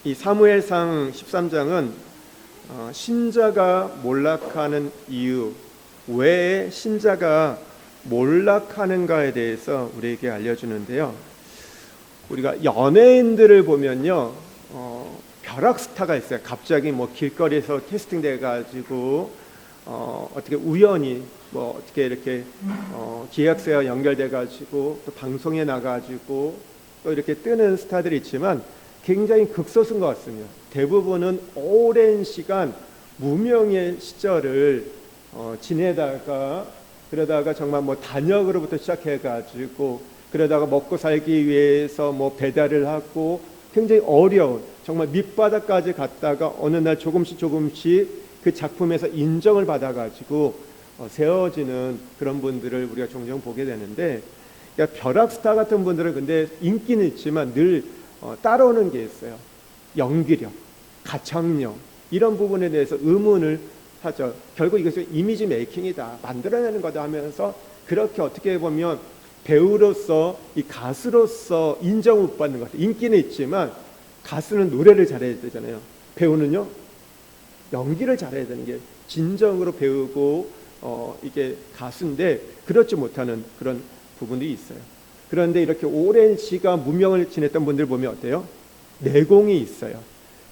이 사무엘상 13장은 신자가 몰락하는 이유, 왜 신자가 몰락하는가에 대해서 우리에게 알려주는데요. 우리가 연예인들을 보면요, 벼락 스타가 있어요. 갑자기 뭐 길거리에서 캐스팅돼 가지고 어떻게 우연히 뭐 어떻게 이렇게 기획사와 연결돼 가지고 또 방송에 나가지고 또 이렇게 뜨는 스타들이 있지만 굉장히 극소수인 것 같습니다. 대부분은 오랜 시간 무명의 시절을 지내다가 그러다가 정말 뭐 단역으로부터 시작해가지고 그러다가 먹고 살기 위해서 뭐 배달을 하고 굉장히 어려운 정말 밑바닥까지 갔다가 어느 날 조금씩 그 작품에서 인정을 받아가지고 세워지는 그런 분들을 우리가 종종 보게 되는데, 그러니까 벼락스타 같은 분들은 근데 인기는 있지만 늘 따라오는 게 있어요. 연기력, 가창력 이런 부분에 대해서 의문을 하죠. 결국 이것은 이미지 메이킹이다, 만들어내는 거다 하면서 그렇게 어떻게 보면 배우로서 이 가수로서 인정을 못 받는 것 같아요. 인기는 있지만 가수는 노래를 잘해야 되잖아요. 배우는요 연기를 잘해야 되는 게 진정으로 배우고 이게 가수인데 그렇지 못하는 그런 부분이 있어요. 그런데 이렇게 오랜 시간 무명을 지냈던 분들 보면 어때요? 내공이 있어요.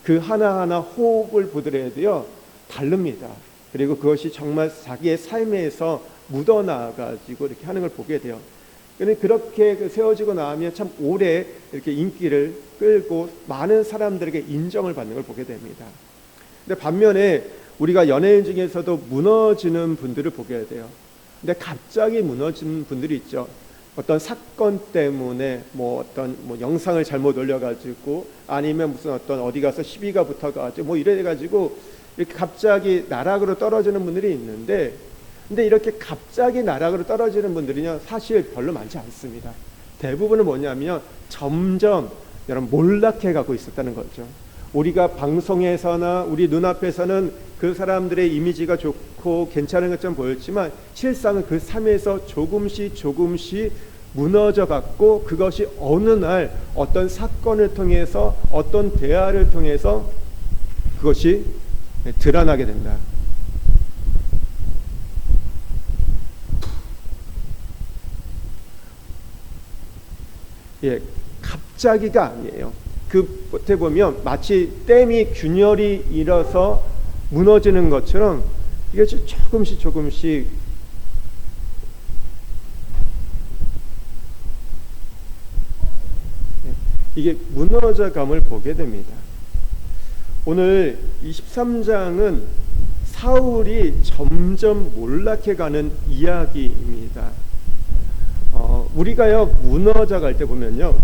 그 하나하나 호흡을 보더라도요 다릅니다. 그리고 그것이 정말 자기의 삶에서 묻어나가지고 이렇게 하는 걸 보게 돼요. 그렇게 세워지고 나면 참 오래 이렇게 인기를 끌고 많은 사람들에게 인정을 받는 걸 보게 됩니다. 근데 반면에 우리가 연예인 중에서도 무너지는 분들을 보게 돼요. 근데 갑자기 무너지는 분들이 있죠. 어떤 사건 때문에 어떤 영상을 잘못 올려가지고 아니면 무슨 어떤 어디 가서 시비가 붙어가지고 이래가지고 이렇게 갑자기 나락으로 떨어지는 분들이 있는데, 근데 이렇게 갑자기 나락으로 떨어지는 분들은요 사실 별로 많지 않습니다. 대부분은 뭐냐면 점점 여러분 몰락해 가고 있었다는 거죠. 우리가 방송에서나 우리 눈앞에서는 그 사람들의 이미지가 좋고 괜찮은 것처럼 보였지만 실상은 그 삶에서 조금씩 무너져 갔고, 그것이 어느 날 어떤 사건을 통해서 어떤 대화를 통해서 그것이 드러나게 된다. 갑자기가 아니에요. 그 어떻게 보면 마치 댐이 균열이 일어서 무너지는 것처럼 이게 조금씩 이게 무너져감을 보게 됩니다. 오늘 23장은 사울이 점점 몰락해가는 이야기입니다. 우리가요 무너져갈 때 보면요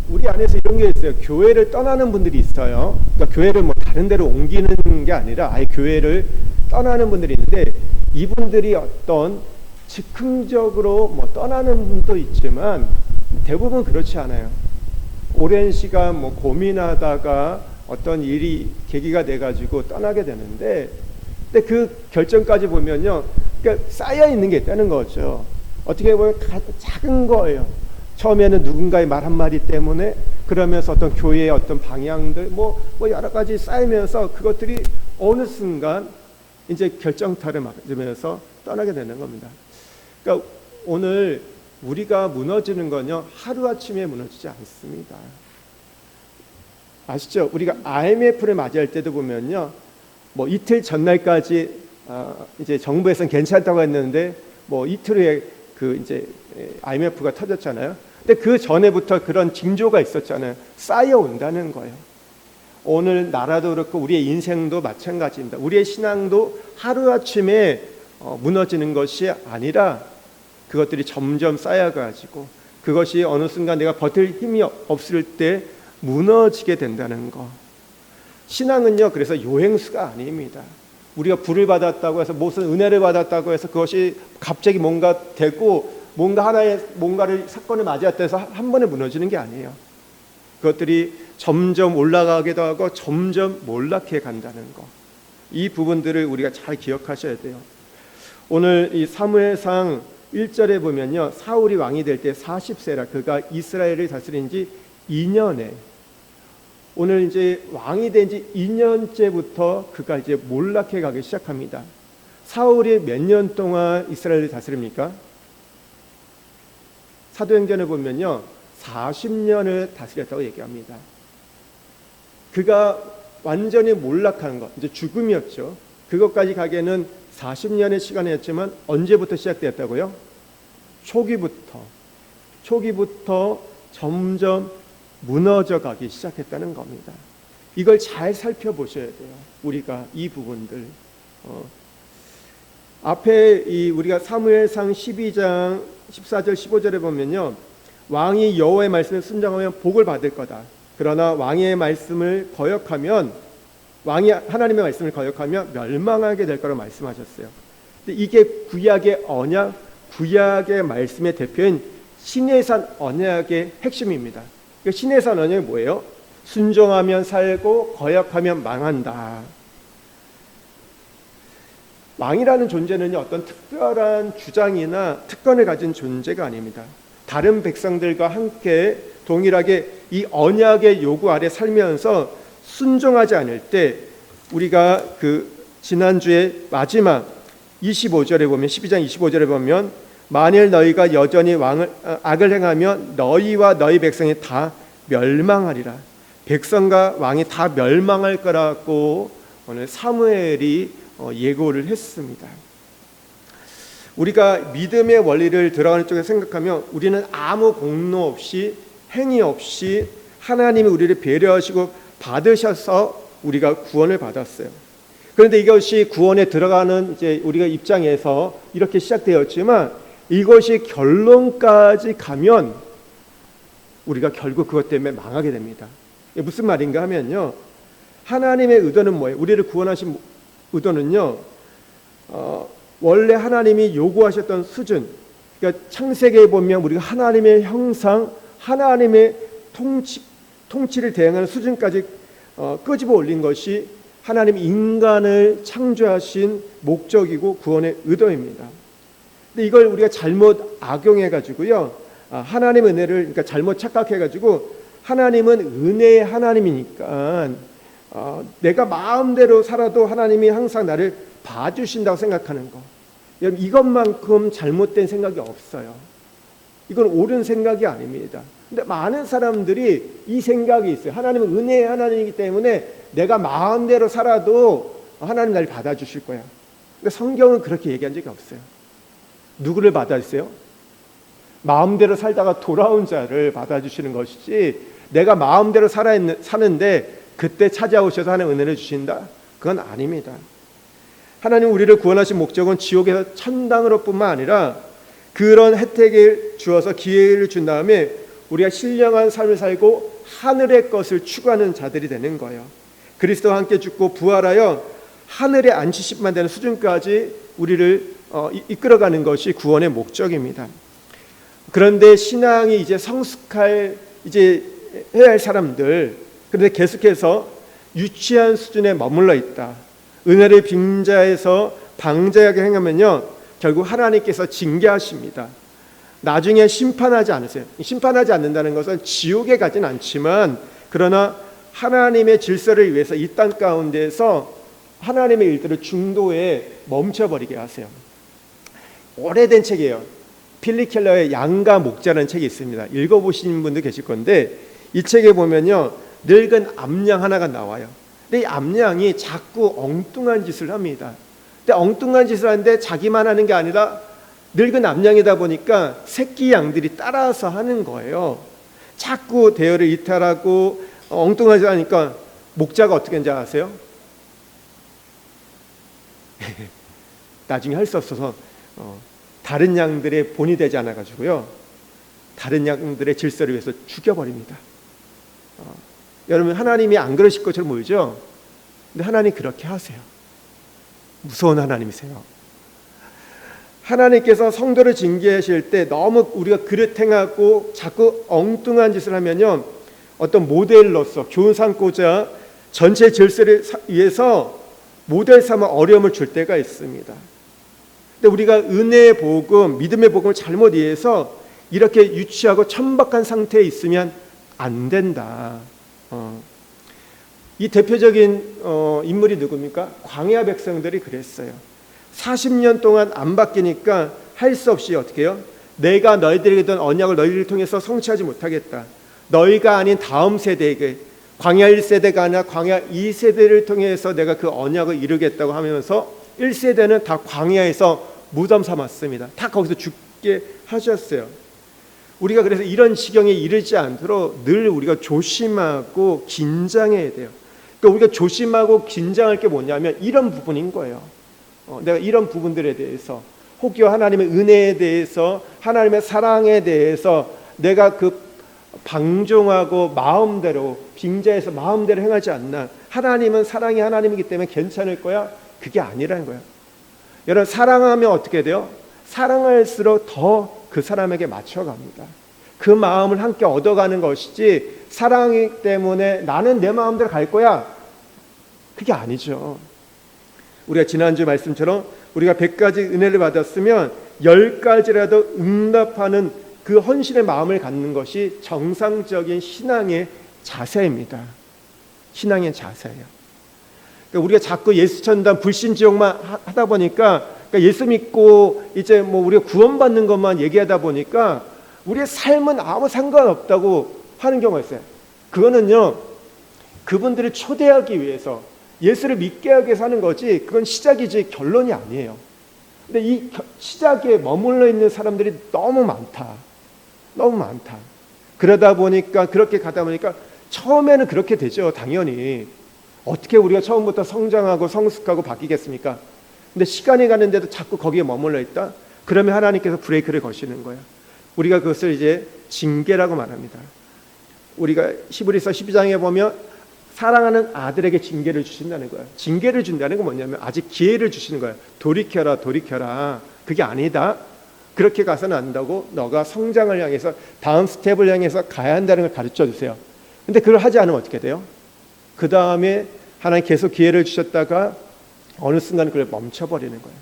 우리 안에서 이런 게 있어요. 교회를 떠나는 분들이 있어요. 그러니까 교회를 다른 데로 옮기는 게 아니라 아예 교회를 떠나는 분들이 있는데, 이분들이 어떤 즉흥적으로 떠나는 분도 있지만 대부분 그렇지 않아요. 오랜 시간 고민하다가 어떤 일이 계기가 돼가지고 떠나게 되는데, 근데 그 결정까지 보면요, 그러니까 쌓여 있는 게 있다는 거죠. 어떻게 보면 작은 거예요. 처음에는 누군가의 말 한마디 때문에, 그러면서 어떤 교회의 어떤 방향들 여러 가지 쌓이면서 그것들이 어느 순간 이제 결정타를 맞으면서 떠나게 되는 겁니다. 그러니까 오늘 우리가 무너지는 건요 하루아침에 무너지지 않습니다. 아시죠? 우리가 IMF를 맞이할 때도 보면요 이틀 전날까지 이제 정부에서는 괜찮다고 했는데 이틀 후에 이제 IMF가 터졌잖아요. 근데 그 전에부터 그런 징조가 있었잖아요. 쌓여온다는 거예요. 오늘 나라도 그렇고 우리의 인생도 마찬가지입니다. 우리의 신앙도 하루아침에 무너지는 것이 아니라 그것들이 점점 쌓여가지고 그것이 어느 순간 내가 버틸 힘이 없을 때 무너지게 된다는 거. 신앙은요 그래서 요행수가 아닙니다. 우리가 불을 받았다고 해서 무슨 은혜를 받았다고 해서 그것이 갑자기 뭔가 되고 뭔가를 사건을 맞이할 때서 한 번에 무너지는 게 아니에요. 그것들이 점점 올라가기도 하고 점점 몰락해 간다는 거. 이 부분들을 우리가 잘 기억하셔야 돼요. 오늘 이 사무엘상 1절에 보면요, 사울이 왕이 될 때 40세라 그가 이스라엘을 다스린 지 2년에, 오늘 이제 왕이 된 지 2년째부터 그가 이제 몰락해 가기 시작합니다. 사울이 몇 년 동안 이스라엘을 다스립니까? 사도행전에 보면요, 40년을 다스렸다고 얘기합니다. 그가 완전히 몰락하는 것, 이제 죽음이었죠. 그것까지 가기에는 40년의 시간이었지만 언제부터 시작되었다고요? 초기부터 점점 무너져 가기 시작했다는 겁니다. 이걸 잘 살펴보셔야 돼요. 우리가 이 부분들. 앞에 우리가 사무엘상 12장 14절 15절에 보면요, 왕이 여호와의 말씀에 순종하면 복을 받을 거다. 그러나 왕의 말씀을 거역하면, 왕이 하나님의 말씀을 거역하면 멸망하게 될 거라고 말씀하셨어요. 근데 이게 구약의 언약, 구약의 말씀의 대표인 시내산 언약의 핵심입니다. 그러니까 시내산 언약이 뭐예요? 순종하면 살고 거역하면 망한다. 왕이라는 존재는 어떤 특별한 주장이나 특권을 가진 존재가 아닙니다. 다른 백성들과 함께 동일하게 이 언약의 요구 아래 살면서 순종하지 않을 때, 우리가 지난주에 마지막 25절에 보면, 12장 25절에 보면, 만일 너희가 여전히 악을 행하면 너희와 너희 백성이 다 멸망하리라. 백성과 왕이 다 멸망할 거라고 오늘 사무엘이 예고를 했습니다. 우리가 믿음의 원리를 들어가는 쪽에 생각하면 우리는 아무 공로 없이, 행위 없이 하나님이 우리를 배려하시고 받으셔서 우리가 구원을 받았어요. 그런데 이것이 구원에 들어가는 이제 우리가 입장에서 이렇게 시작되었지만, 이것이 결론까지 가면 우리가 결국 그것 때문에 망하게 됩니다. 이게 무슨 말인가 하면요, 하나님의 의도는 뭐예요? 우리를 구원하신 의도는요, 원래 하나님이 요구하셨던 수준, 그러니까 창세기에 보면 우리가 하나님의 형상, 하나님의 통치를 대행하는 수준까지 끄집어 올린 것이 하나님 인간을 창조하신 목적이고 구원의 의도입니다. 근데 이걸 우리가 잘못 악용해 가지고요, 하나님의 은혜를, 그러니까 잘못 착각해 가지고, 하나님은 은혜의 하나님이니까 내가 마음대로 살아도 하나님이 항상 나를 봐주신다고 생각하는 거, 이것만큼 잘못된 생각이 없어요. 이건 옳은 생각이 아닙니다. 근데 많은 사람들이 이 생각이 있어요. 하나님은 은혜의 하나님이기 때문에 내가 마음대로 살아도 하나님 나를 받아주실 거야. 근데 성경은 그렇게 얘기한 적이 없어요. 누구를 받아주세요? 마음대로 살다가 돌아온 자를 받아주시는 것이지, 내가 마음대로 사는데 그때 찾아오셔서 하나님 은혜를 주신다? 그건 아닙니다. 하나님 우리를 구원하신 목적은 지옥에서 천당으로 뿐만 아니라 그런 혜택을 주어서 기회를 준 다음에 우리가 신령한 삶을 살고 하늘의 것을 추구하는 자들이 되는 거예요. 그리스도와 함께 죽고 부활하여 하늘에 앉히심만 되는 수준까지 우리를 이끌어가는 것이 구원의 목적입니다. 그런데 신앙이 이제 성숙할, 이제 해야 할 사람들, 그런데 계속해서 유치한 수준에 머물러 있다. 은혜를 빙자해서 방자하게 행하면요, 결국 하나님께서 징계하십니다. 나중에 심판하지 않으세요. 심판하지 않는다는 것은 지옥에 가진 않지만, 그러나 하나님의 질서를 위해서 이 땅 가운데서 하나님의 일들을 중도에 멈춰버리게 하세요. 오래된 책이에요. 필립 켈러의 양과 목자라는 책이 있습니다. 읽어보신 분도 계실 건데, 이 책에 보면요, 늙은 암양 하나가 나와요. 근데 이 암양이 자꾸 엉뚱한 짓을 합니다. 근데 엉뚱한 짓을 하는데 자기만 하는 게 아니라 늙은 암양이다 보니까 새끼 양들이 따라서 하는 거예요. 자꾸 대열을 이탈하고 엉뚱한 짓을 하니까 목자가 어떻게 하는지 아세요? 나중에 할 수 없어서 다른 양들의 본이 되지 않아 가지고요, 다른 양들의 질서를 위해서 죽여버립니다. 여러분, 하나님이 안 그러실 것처럼 보이죠? 근데 하나님 그렇게 하세요. 무서운 하나님이세요. 하나님께서 성도를 징계하실 때 너무 우리가 그릇 행하고 자꾸 엉뚱한 짓을 하면요, 어떤 모델로서 교훈 삼고자 전체 질서를 위해서 모델 삼아 어려움을 줄 때가 있습니다. 근데 우리가 은혜의 복음, 믿음의 복음을 잘못 이해해서 이렇게 유치하고 천박한 상태에 있으면 안 된다. 이 대표적인 인물이 누굽니까? 광야 백성들이 그랬어요. 40년 동안 안 바뀌니까 할 수 없이 어떻게 해요? 내가 너희들에게 준 언약을 너희를 통해서 성취하지 못하겠다. 너희가 아닌 다음 세대에게, 광야 1세대가 아니라 광야 2세대를 통해서 내가 그 언약을 이루겠다고 하면서 1세대는 다 광야에서 무덤 삼았습니다. 다 거기서 죽게 하셨어요. 우리가 그래서 이런 지경에 이르지 않도록 늘 우리가 조심하고 긴장해야 돼요. 그러니까 우리가 조심하고 긴장할 게 뭐냐면 이런 부분인 거예요. 내가 이런 부분들에 대해서, 혹여 하나님의 은혜에 대해서, 하나님의 사랑에 대해서 내가 그 방종하고 마음대로, 빙자해서 마음대로 행하지 않나. 하나님은 사랑이 하나님이기 때문에 괜찮을 거야. 그게 아니라는 거예요. 여러분, 사랑하면 어떻게 돼요? 사랑할수록 더 그 사람에게 맞춰갑니다. 그 마음을 함께 얻어가는 것이지, 사랑이기 때문에 나는 내 마음대로 갈 거야, 그게 아니죠. 우리가 지난주 말씀처럼 우리가 100가지 은혜를 받았으면 10가지라도 응답하는 그 헌신의 마음을 갖는 것이 정상적인 신앙의 자세입니다. 신앙의 자세예요. 그러니까 우리가 자꾸 예수 천당 불신지옥만 하다 보니까, 그러니까 예수 믿고 이제 뭐 우리가 구원받는 것만 얘기하다 보니까 우리의 삶은 아무 상관없다고 하는 경우가 있어요. 그거는요, 그분들을 초대하기 위해서, 예수를 믿게 하기 위해서 하는 거지, 그건 시작이지 결론이 아니에요. 근데 이 시작에 머물러 있는 사람들이 너무 많다. 너무 많다. 그러다 보니까, 그렇게 가다 보니까 처음에는 그렇게 되죠. 당연히. 어떻게 우리가 처음부터 성장하고 성숙하고 바뀌겠습니까? 근데 시간이 가는데도 자꾸 거기에 머물러 있다? 그러면 하나님께서 브레이크를 거시는 거예요. 우리가 그것을 이제 징계라고 말합니다. 우리가 히브리서 12장에 보면 사랑하는 아들에게 징계를 주신다는 거예요. 징계를 준다는 건 뭐냐면 아직 기회를 주시는 거예요. 돌이켜라, 돌이켜라. 그게 아니다. 그렇게 가서는 안 된다고, 너가 성장을 향해서, 다음 스텝을 향해서 가야 한다는 걸 가르쳐 주세요. 근데 그걸 하지 않으면 어떻게 돼요? 그 다음에 하나님 계속 기회를 주셨다가 어느 순간 그걸 멈춰버리는 거예요.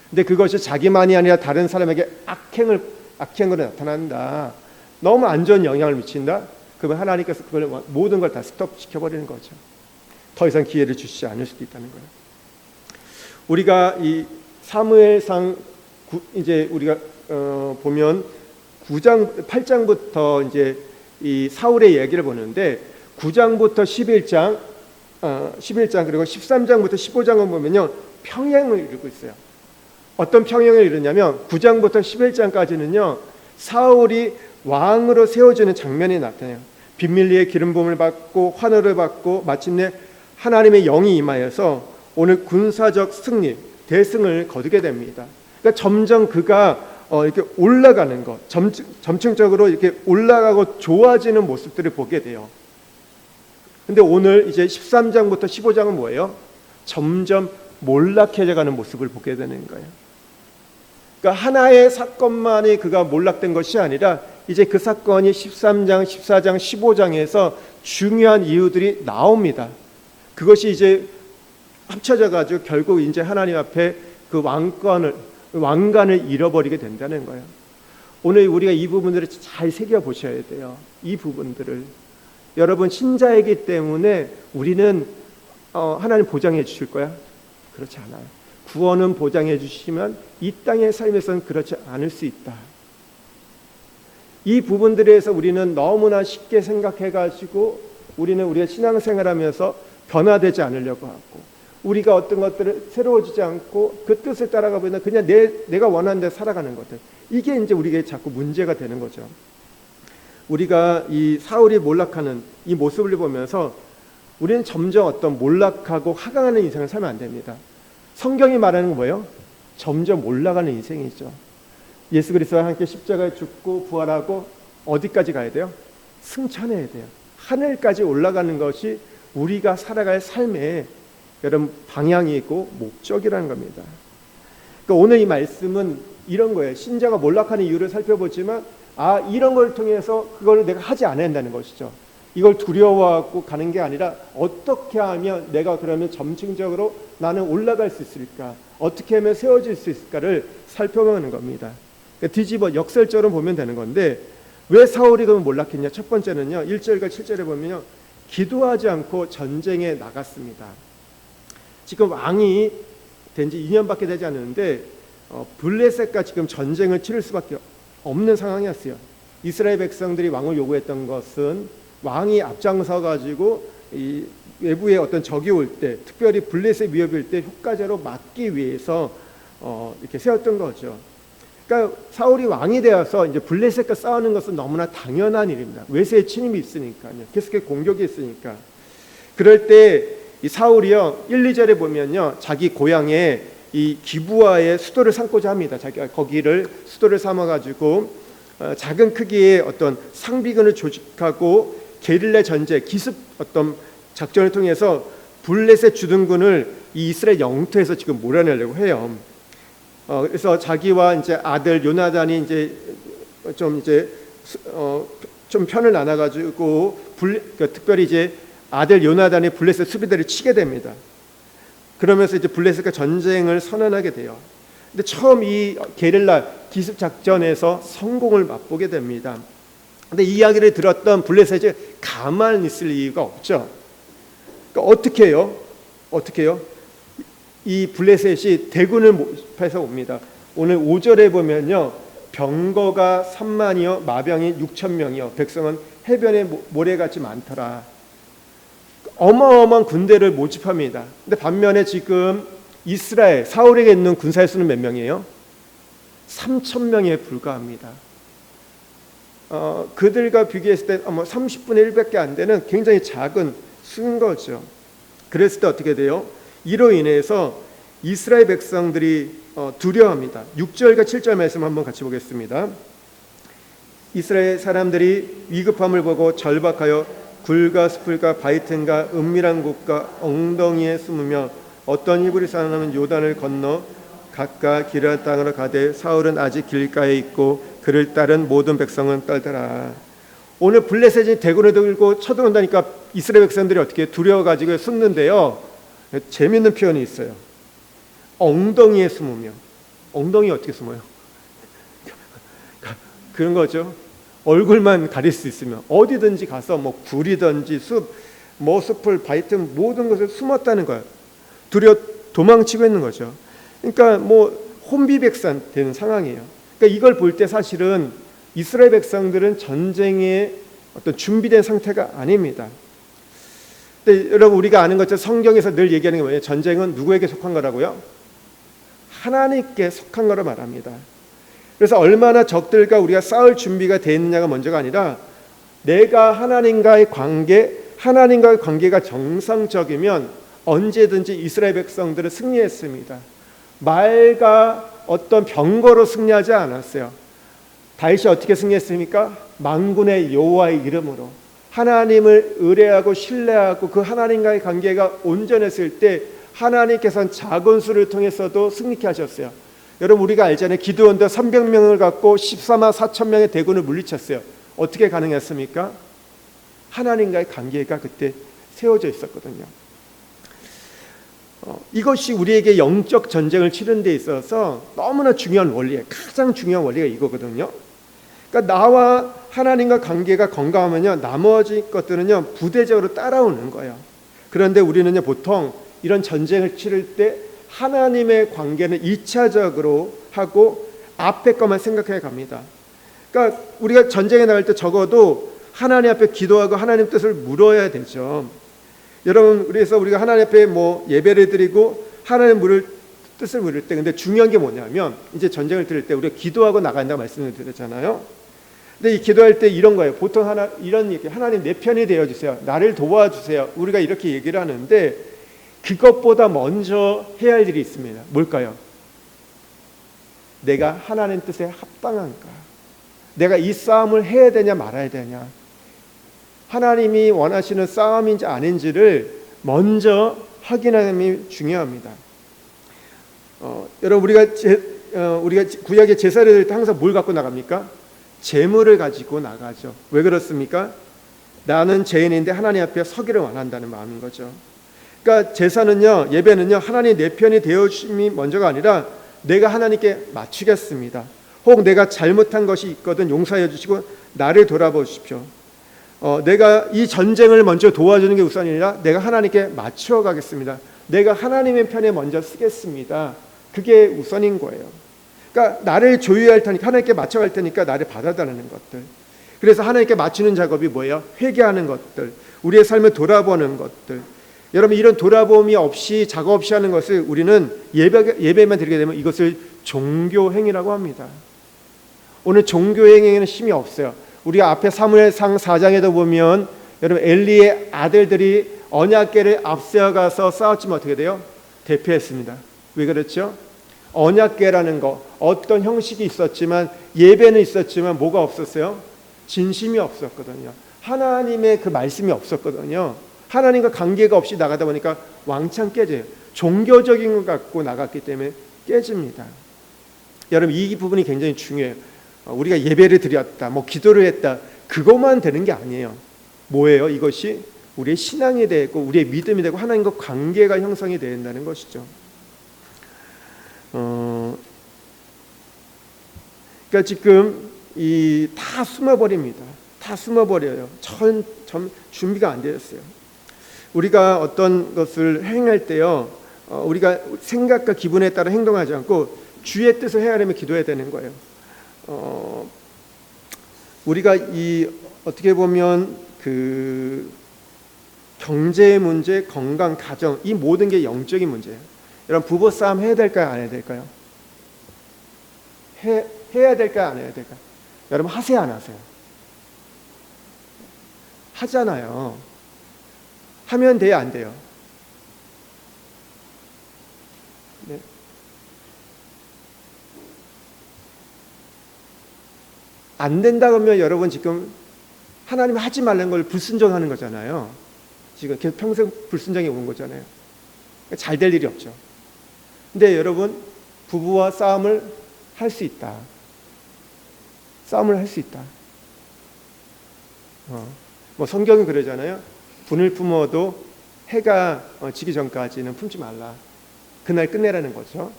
근데 그것이 자기만이 아니라 다른 사람에게 악행으로 나타난다. 너무 안 좋은 영향을 미친다. 그러면 하나님께서 그걸 모든 걸 다 스톱시켜버리는 거죠. 더 이상 기회를 주시지 않을 수도 있다는 거예요. 우리가 이 사무엘상 이제 우리가 보면 9장 8장부터 이제 이 사울의 얘기를 보는데, 9장부터 11장 그리고 13장부터 15장을 보면요, 평행을 이루고 있어요. 어떤 평행을 이루냐면 9장부터 11장까지는요, 사울이 왕으로 세워지는 장면이 나타나요. 빈밀리의 기름 부음을 받고 환호를 받고 마침내 하나님의 영이 임하여서 오늘 군사적 승리, 대승을 거두게 됩니다. 그러니까 점점 그가 이렇게 올라가는 것, 점층적으로 이렇게 올라가고 좋아지는 모습들을 보게 돼요. 근데 오늘 이제 13장부터 15장은 뭐예요? 점점 몰락해져가는 모습을 보게 되는 거예요. 그러니까 하나의 사건만이 그가 몰락된 것이 아니라 이제 그 사건이 13장, 14장, 15장에서 중요한 이유들이 나옵니다. 그것이 이제 합쳐져 가지고 결국 이제 하나님 앞에 그 왕관을 잃어버리게 된다는 거예요. 오늘 우리가 이 부분들을 잘 새겨 보셔야 돼요. 이 부분들을. 여러분, 신자이기 때문에 우리는 하나님 보장해 주실 거야? 그렇지 않아요. 구원은 보장해 주시지만 이 땅의 삶에서는 그렇지 않을 수 있다. 이 부분들에서 우리는 너무나 쉽게 생각해가지고 우리는 우리가 신앙생활하면서 변화되지 않으려고 하고, 우리가 어떤 것들을 새로워지지 않고 그 뜻을 따라가 보면 그냥 내가 원하는 데 살아가는 것들, 이게 이제 우리에게 자꾸 문제가 되는 거죠. 우리가 이 사울이 몰락하는 이 모습을 보면서 우리는 점점 어떤 몰락하고 하강하는 인생을 살면 안 됩니다. 성경이 말하는 건 뭐예요? 점점 올라가는 인생이죠. 예수 그리스도와 함께 십자가에 죽고 부활하고 어디까지 가야 돼요? 승천해야 돼요. 하늘까지 올라가는 것이 우리가 살아갈 삶의 여러분 방향이고 목적이라는 겁니다. 그러니까 오늘 이 말씀은 이런 거예요. 신자가 몰락하는 이유를 살펴보지만 이런 걸 통해서 그걸 내가 하지 않아야 한다는 것이죠. 이걸 두려워하고 가는 게 아니라 어떻게 하면 내가 그러면 점층적으로 나는 올라갈 수 있을까? 어떻게 하면 세워질 수 있을까를 살펴보는 겁니다. 그러니까 뒤집어 역설적으로 보면 되는 건데 왜 사울이 그러면 몰락했냐? 첫 번째는요. 1절과 7절에 보면요. 기도하지 않고 전쟁에 나갔습니다. 지금 왕이 된 지 2년밖에 되지 않았는데 블레셋과 지금 전쟁을 치를 수밖에 없는 상황이었어요. 이스라엘 백성들이 왕을 요구했던 것은 왕이 앞장서 가지고 이 외부의 어떤 적이 올 때, 특별히 블레셋 위협이 올 때 효과적으로 막기 위해서 이렇게 세웠던 거죠. 그러니까 사울이 왕이 되어서 이제 블레셋과 싸우는 것은 너무나 당연한 일입니다. 외세의 침입이 있으니까요. 계속해서 공격이 있으니까. 그럴 때 이 사울이요 1, 2절에 보면요 자기 고향에 이 기브아의 수도를 삼고자 합니다. 자기가 거기를 수도를 삼아가지고 작은 크기의 어떤 상비군을 조직하고 게릴라 전제, 기습 어떤 작전을 통해서 블레셋 주둔군을 이 이스라엘 영토에서 지금 몰아내려고 해요. 그래서 자기와 이제 아들 요나단이 이제 좀 편을 나눠가지고 특별히 이제 아들 요나단이 블레셋 수비대를 치게 됩니다. 그러면서 이제 블레셋과 전쟁을 선언하게 돼요. 근데 처음 이 게릴라 기습 작전에서 성공을 맛보게 됩니다. 근데 이 이야기를 들었던 블레셋이 가만히 있을 이유가 없죠. 그러니까 어떻게 해요? 이 블레셋이 대군을 모집해서 옵니다. 오늘 5절에 보면요. 병거가 3만이요 마병이 6,000명이요 백성은 해변에 모래같이 많더라. 어마어마한 군대를 모집합니다. 근데 반면에 지금 이스라엘 사울에게 있는 군사의 수는 몇 명이에요? 3,000명에 불과합니다. 그들과 비교했을 때 30분의 1밖에 안 되는 굉장히 작은 수인 거죠. 그랬을 때 어떻게 돼요? 이로 인해서 이스라엘 백성들이 두려워합니다. 6절과 7절 말씀 한번 같이 보겠습니다. 이스라엘 사람들이 위급함을 보고 절박하여 굴과 숲을과 바위틈과 은밀한 곳과 엉덩이에 숨으며 어떤 히브리 사람은 요단을 건너 각각 기르한 땅으로 가되 사울은 아직 길가에 있고 그를 따른 모든 백성은 떨더라. 오늘 블레셋이 대군을 들고 쳐들어온다니까 이스라엘 백성들이 어떻게 두려워가지고 숨는데요. 재밌는 표현이 있어요. 엉덩이에 숨으며. 엉덩이 어떻게 숨어요? 그런 거죠. 얼굴만 가릴 수 있으면 어디든지 가서 뭐 굴이든지 숲을 바위틈 모든 것을 숨었다는 거예요. 두려워 도망치고 있는 거죠. 그러니까 뭐 혼비백산 되는 상황이에요. 그러니까 이걸 볼 때 사실은 이스라엘 백성들은 전쟁에 어떤 준비된 상태가 아닙니다. 근데 여러분 우리가 아는 것처럼 성경에서 늘 얘기하는 게 뭐예요? 전쟁은 누구에게 속한 거라고요? 하나님께 속한 거라 말합니다. 그래서 얼마나 적들과 우리가 싸울 준비가 되어 있느냐가 먼저가 아니라 내가 하나님과의 관계가 정상적이면 언제든지 이스라엘 백성들은 승리했습니다. 말과 어떤 병거로 승리하지 않았어요. 다윗이 어떻게 승리했습니까? 만군의 여호와의 이름으로 하나님을 의뢰하고 신뢰하고 그 하나님과의 관계가 온전했을 때 하나님께서는 작은 수를 통해서도 승리케 하셨어요. 여러분 우리가 알잖아요. 기드온도 300명을 갖고 14만 4천 명의 대군을 물리쳤어요. 어떻게 가능했습니까? 하나님과의 관계가 그때 세워져 있었거든요. 이것이 우리에게 영적 전쟁을 치는 데 있어서 너무나 중요한 원리예요. 가장 중요한 원리가 이거거든요. 그러니까 나와 하나님과 관계가 건강하면요, 나머지 것들은요 부대적으로 따라오는 거예요. 그런데 우리는요 보통 이런 전쟁을 치를 때 하나님의 관계는 2차적으로 하고 앞에 것만 생각해 갑니다. 그러니까 우리가 전쟁에 나갈 때 적어도 하나님 앞에 기도하고 하나님 뜻을 물어야 되죠. 여러분 그래서 우리가 하나님 앞에 뭐 예배를 드리고 하나님 뜻을 물을 때 근데 중요한 게 뭐냐면 이제 전쟁을 들을 때 우리가 기도하고 나간다고 말씀을 드렸잖아요. 근데 이 기도할 때 이런 거예요. 보통 이런 얘기, 하나님 내 편이 되어 주세요. 나를 도와주세요. 우리가 이렇게 얘기를 하는데 그것보다 먼저 해야 할 일이 있습니다. 뭘까요? 내가 하나님 뜻에 합당한가? 내가 이 싸움을 해야 되냐 말아야 되냐? 하나님이 원하시는 싸움인지 아닌지를 먼저 확인함이 중요합니다. 여러분 우리가 구약의 제사를 드릴 때 항상 뭘 갖고 나갑니까? 제물을 가지고 나가죠. 왜 그렇습니까? 나는 죄인인데 하나님 앞에 서기를 원한다는 마음인 거죠. 그러니까 제사는요, 예배는요, 하나님 내 편이 되어주심이 먼저가 아니라 내가 하나님께 맞추겠습니다. 혹 내가 잘못한 것이 있거든 용서해 주시고 나를 돌아봐 주십시오. 내가 이 전쟁을 먼저 도와주는 게 우선이 아니라 내가 하나님께 맞추어 가겠습니다. 내가 하나님의 편에 먼저 쓰겠습니다. 그게 우선인 거예요. 그러니까 나를 조율할 테니까, 하나님께 맞춰갈 테니까 나를 받아달라는 것들. 그래서 하나님께 맞추는 작업이 뭐예요? 회개하는 것들, 우리의 삶을 돌아보는 것들. 여러분, 이런 돌아봄이 없이 작업 없이 하는 것을 우리는 예배만 드리게 되면 이것을 종교행위라고 합니다. 오늘 종교행위에는 힘이 없어요. 우리가 앞에 사무엘상 4장에도 보면 여러분, 엘리의 아들들이 언약궤를 앞세워가서 싸웠지만 어떻게 돼요? 대패했습니다. 왜 그렇죠? 언약궤라는 거, 어떤 형식이 있었지만, 예배는 있었지만 뭐가 없었어요? 진심이 없었거든요. 하나님의 그 말씀이 없었거든요. 하나님과 관계가 없이 나가다 보니까 왕창 깨져요. 종교적인 것 갖고 나갔기 때문에 깨집니다. 여러분, 이 부분이 굉장히 중요해요. 우리가 예배를 드렸다, 뭐 기도를 했다, 그것만 되는 게 아니에요. 뭐예요? 이것이 우리의 신앙이 되고 우리의 믿음이 되고 하나님과 관계가 형성이 된다는 것이죠. 그러니까 지금 이 다 숨어버립니다. 다 숨어버려요. 전 준비가 안 되었어요. 우리가 어떤 것을 행할 때요, 우리가 생각과 기분에 따라 행동하지 않고 주의 뜻을 헤아리며 기도해야 되는 거예요. 우리가 이 어떻게 보면 그 경제 문제, 건강, 가정, 이 모든 게 영적인 문제예요. 여러분, 부부 싸움 해야 될까요? 안 해야 될까요? 해야 될까요? 안 해야 될까요? 여러분, 하세요? 안 하세요? 하잖아요. 하면 돼요? 안 돼요? 네. 안 된다 그러면 여러분 지금 하나님 하지 말라는 걸 불순종하는 거잖아요. 지금 계속 평생 불순종해 온 거잖아요. 잘 될 일이 없죠. 근데 여러분, 부부와 싸움을 할 수 있다. 싸움을 할 수 있다. 뭐 성경이 그러잖아요. 분을 품어도 해가 지기 전까지는 품지 말라. 그날 끝내라는 거죠.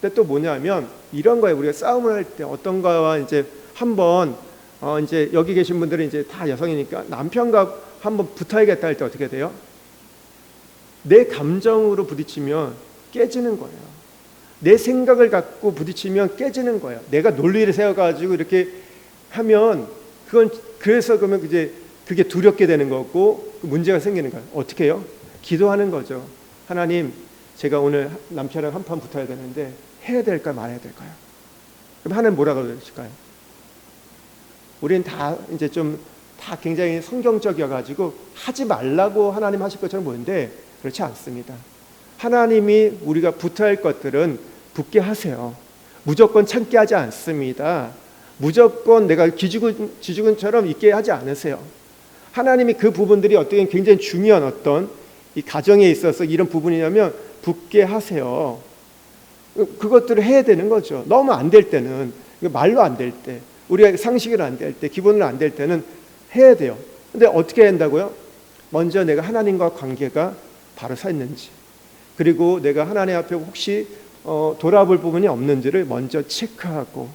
근데 또 뭐냐면 이런 거예요. 우리가 싸움을 할 때 어떤 거와 이제 한번 이제 여기 계신 분들은 이제 다 여성이니까 남편과 한번 붙어야겠다 할 때 어떻게 돼요? 내 감정으로 부딪히면 깨지는 거예요. 내 생각을 갖고 부딪히면 깨지는 거예요. 내가 논리를 세워가지고 이렇게 하면 그건 그래서 그러면 이제 그게 두렵게 되는 거고 문제가 생기는 거예요. 어떻게 해요? 기도하는 거죠. 하나님, 제가 오늘 남편이랑 한판 붙어야 되는데 해야 될까요? 말아야 될까요? 그럼 하나님 뭐라고 그러실까요? 우리는 다 이제 좀 다 굉장히 성경적이어가지고 하지 말라고 하나님 하실 것처럼 보이는데 그렇지 않습니다. 하나님이 우리가 붙어야 할 것들은 붙게 하세요. 무조건 참게 하지 않습니다. 무조건 내가 기죽은처럼 있게 하지 않으세요. 하나님이 그 부분들이 어떻게 굉장히 중요한 어떤 이 가정에 있어서 이런 부분이냐면 붙게 하세요. 그것들을 해야 되는 거죠. 너무 안 될 때는, 말로 안 될 때, 우리가 상식으로 안 될 때, 기본으로 안 될 때는 해야 돼요. 근데 어떻게 해야 한다고요? 먼저 내가 하나님과 관계가 바로 서 있는지, 그리고 내가 하나님 앞에 혹시 돌아볼 부분이 없는지를 먼저 체크하고,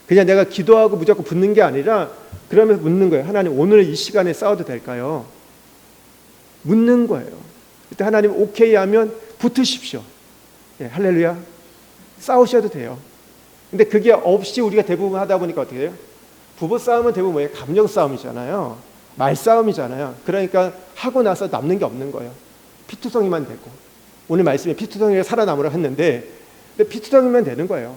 그냥 내가 기도하고 무조건 붙는 게 아니라 그러면서 묻는 거예요. 하나님, 오늘 이 시간에 싸워도 될까요? 묻는 거예요. 그때 하나님 오케이 하면 붙으십시오. 예, 할렐루야. 싸우셔도 돼요. 근데 그게 없이 우리가 대부분 하다 보니까 어떻게 해요? 부부 싸움은 대부분 뭐예요? 감정 싸움이잖아요. 말 싸움이잖아요. 그러니까 하고 나서 남는 게 없는 거예요. 피투성이만 되고, 오늘 말씀에 피투성이가 살아남으라 했는데 피투성이면 되는 거예요.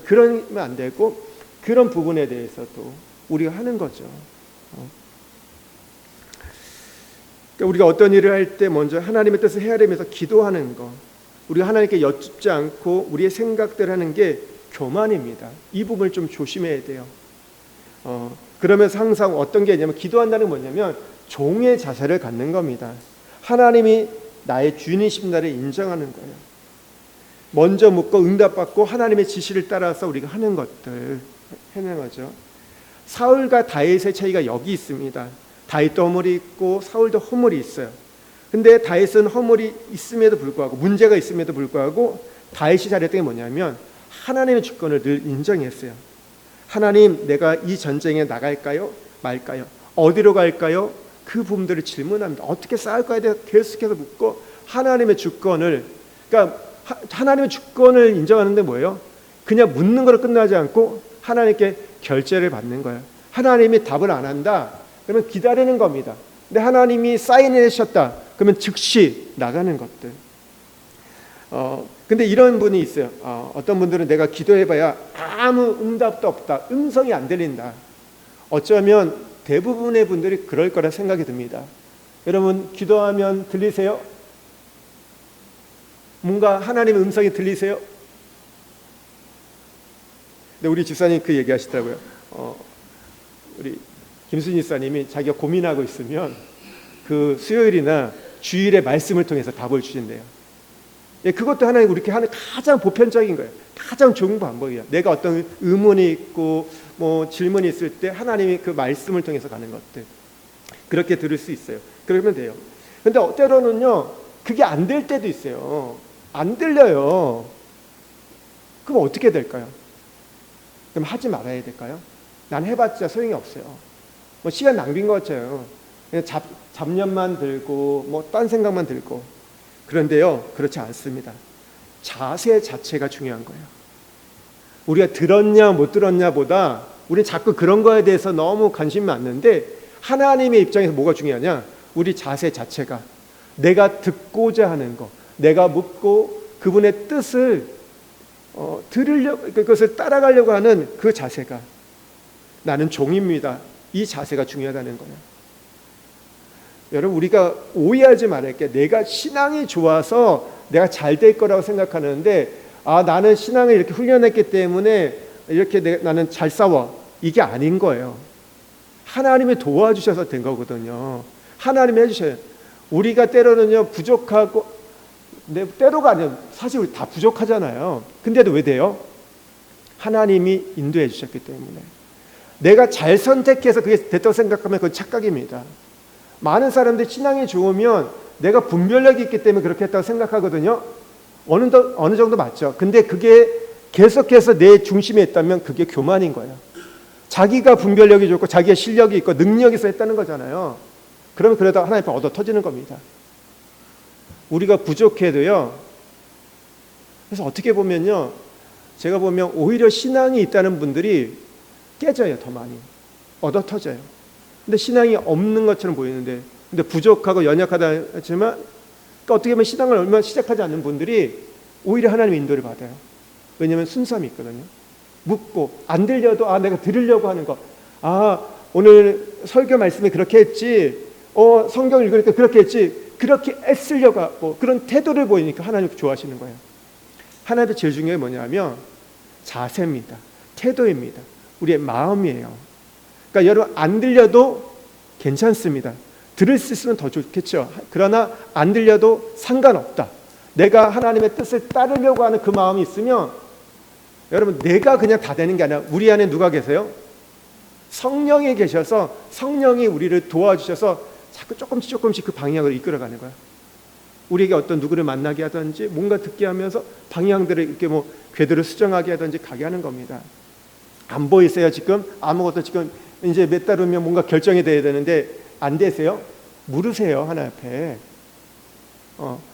그러면 안 되고, 그런 부분에 대해서도 우리가 하는 거죠. 그러니까 우리가 어떤 일을 할 때 먼저 하나님의 뜻을 헤아리면서 기도하는 거, 우리가 하나님께 여쭙지 않고 우리의 생각대로 하는 게 교만입니다. 이 부분을 좀 조심해야 돼요. 그러면서 항상 어떤 게 있냐면, 기도한다는 게 뭐냐면 종의 자세를 갖는 겁니다. 하나님이 나의 주인이신 나를 인정하는 거예요. 먼저 묻고 응답받고 하나님의 지시를 따라서 우리가 하는 것들 해내는 거죠. 사울과 다윗의 차이가 여기 있습니다. 다윗도 허물이 있고 사울도 허물이 있어요. 근데 다윗은 허물이 있음에도 불구하고, 문제가 있음에도 불구하고 다윗이 잘했던 게 뭐냐면 하나님의 주권을 늘 인정했어요. 하나님, 내가 이 전쟁에 나갈까요? 말까요? 어디로 갈까요? 그 부분들을 질문합니다. 어떻게 싸울 거에 대해 계속해서 묻고, 하나님의 주권을, 그러니까 하나님의 주권을 인정하는데 뭐예요? 그냥 묻는 거로 끝나지 않고 하나님께 결제를 받는 거예요. 하나님이 답을 안 한다, 그러면 기다리는 겁니다. 근데 하나님이 사인을 하셨다, 그러면 즉시 나가는 것들. 근데 이런 분이 있어요. 어떤 분들은 내가 기도해봐야 아무 응답도 없다, 음성이 안 들린다. 어쩌면 대부분의 분들이 그럴 거라 생각이 듭니다. 여러분, 기도하면 들리세요? 뭔가 하나님의 음성이 들리세요? 근데 우리 집사님 그 얘기 하시더라고요. 우리 김순희 집사님이 자기가 고민하고 있으면 그 수요일이나 주일의 말씀을 통해서 답을 주신대요. 예, 그것도 하나님 우리께 하는 가장 보편적인 거예요. 가장 좋은 방법이에요. 내가 어떤 의문이 있고 뭐 질문이 있을 때 하나님이 그 말씀을 통해서 가는 것들, 그렇게 들을 수 있어요. 그러면 돼요. 근데 때로는요, 그게 안 될 때도 있어요. 안 들려요. 그럼 어떻게 될까요? 그럼 하지 말아야 될까요? 난 해봤자 소용이 없어요. 뭐 시간 낭비인 것 같아요. 그냥 잡념만 들고 뭐 딴 생각만 들고. 그런데요, 그렇지 않습니다. 자세 자체가 중요한 거예요. 우리가 들었냐 못 들었냐 보다 우리 자꾸 그런 거에 대해서 너무 관심이 많는데, 하나님의 입장에서 뭐가 중요하냐? 우리 자세 자체가, 내가 듣고자 하는 거, 내가 묻고 그분의 뜻을 들으려고, 그것을 따라가려고 하는 그 자세가, 나는 종입니다, 이 자세가 중요하다는 거예요. 여러분, 우리가 오해하지 말아야 게, 내가 신앙이 좋아서 내가 잘 될 거라고 생각하는데, 나는 신앙을 이렇게 훈련했기 때문에 이렇게 나는 잘 싸워, 이게 아닌 거예요. 하나님이 도와주셔서 된 거거든요. 하나님이 해주셔요. 우리가 때로는요 부족하고, 때로가 아니라 사실 우리 다 부족하잖아요. 근데도 왜 돼요? 하나님이 인도해 주셨기 때문에. 내가 잘 선택해서 그게 됐다고 생각하면 그건 착각입니다. 많은 사람들이 신앙이 좋으면 내가 분별력이 있기 때문에 그렇게 했다고 생각하거든요. 어느 정도 맞죠. 근데 그게 계속해서 내 중심에 있다면 그게 교만인 거예요. 자기가 분별력이 좋고 자기의 실력이 있고 능력이 있어 했다는 거잖아요. 그러면 그러다 하나님 앞에 얻어 터지는 겁니다. 우리가 부족해도요, 그래서 어떻게 보면요, 제가 보면 오히려 신앙이 있다는 분들이 깨져요. 더 많이 얻어 터져요. 근데 신앙이 없는 것처럼 보이는데, 근데 부족하고 연약하다 하지만, 그러니까 어떻게 보면 신앙을 얼마 시작하지 않는 분들이 오히려 하나님의 인도를 받아요. 왜냐하면 순수함이 있거든요. 묻고, 안 들려도 내가 들으려고 하는 거, 오늘 설교 말씀에 그렇게 했지, 성경 읽으니까 그렇게 했지, 그렇게 애쓰려고 하고 그런 태도를 보이니까 하나님 좋아하시는 거예요. 하나님의 제일 중요한 게 뭐냐면 자세입니다. 태도입니다. 우리의 마음이에요. 그러니까 여러분, 안 들려도 괜찮습니다. 들을 수 있으면 더 좋겠죠. 그러나 안 들려도 상관없다. 내가 하나님의 뜻을 따르려고 하는 그 마음이 있으면, 여러분, 내가 그냥 다 되는 게 아니라 우리 안에 누가 계세요? 성령이 계셔서, 성령이 우리를 도와주셔서 자꾸 조금씩 그 방향을 이끌어가는 거야. 우리에게 어떤 누구를 만나게 하든지 뭔가 듣게 하면서 방향들을 이렇게 뭐 궤도를 수정하게 하든지 가게 하는 겁니다. 안 보이세요? 지금 아무것도, 지금 이제 몇 달 후면 뭔가 결정이 돼야 되는데 안 되세요? 물으세요, 하나님 앞에.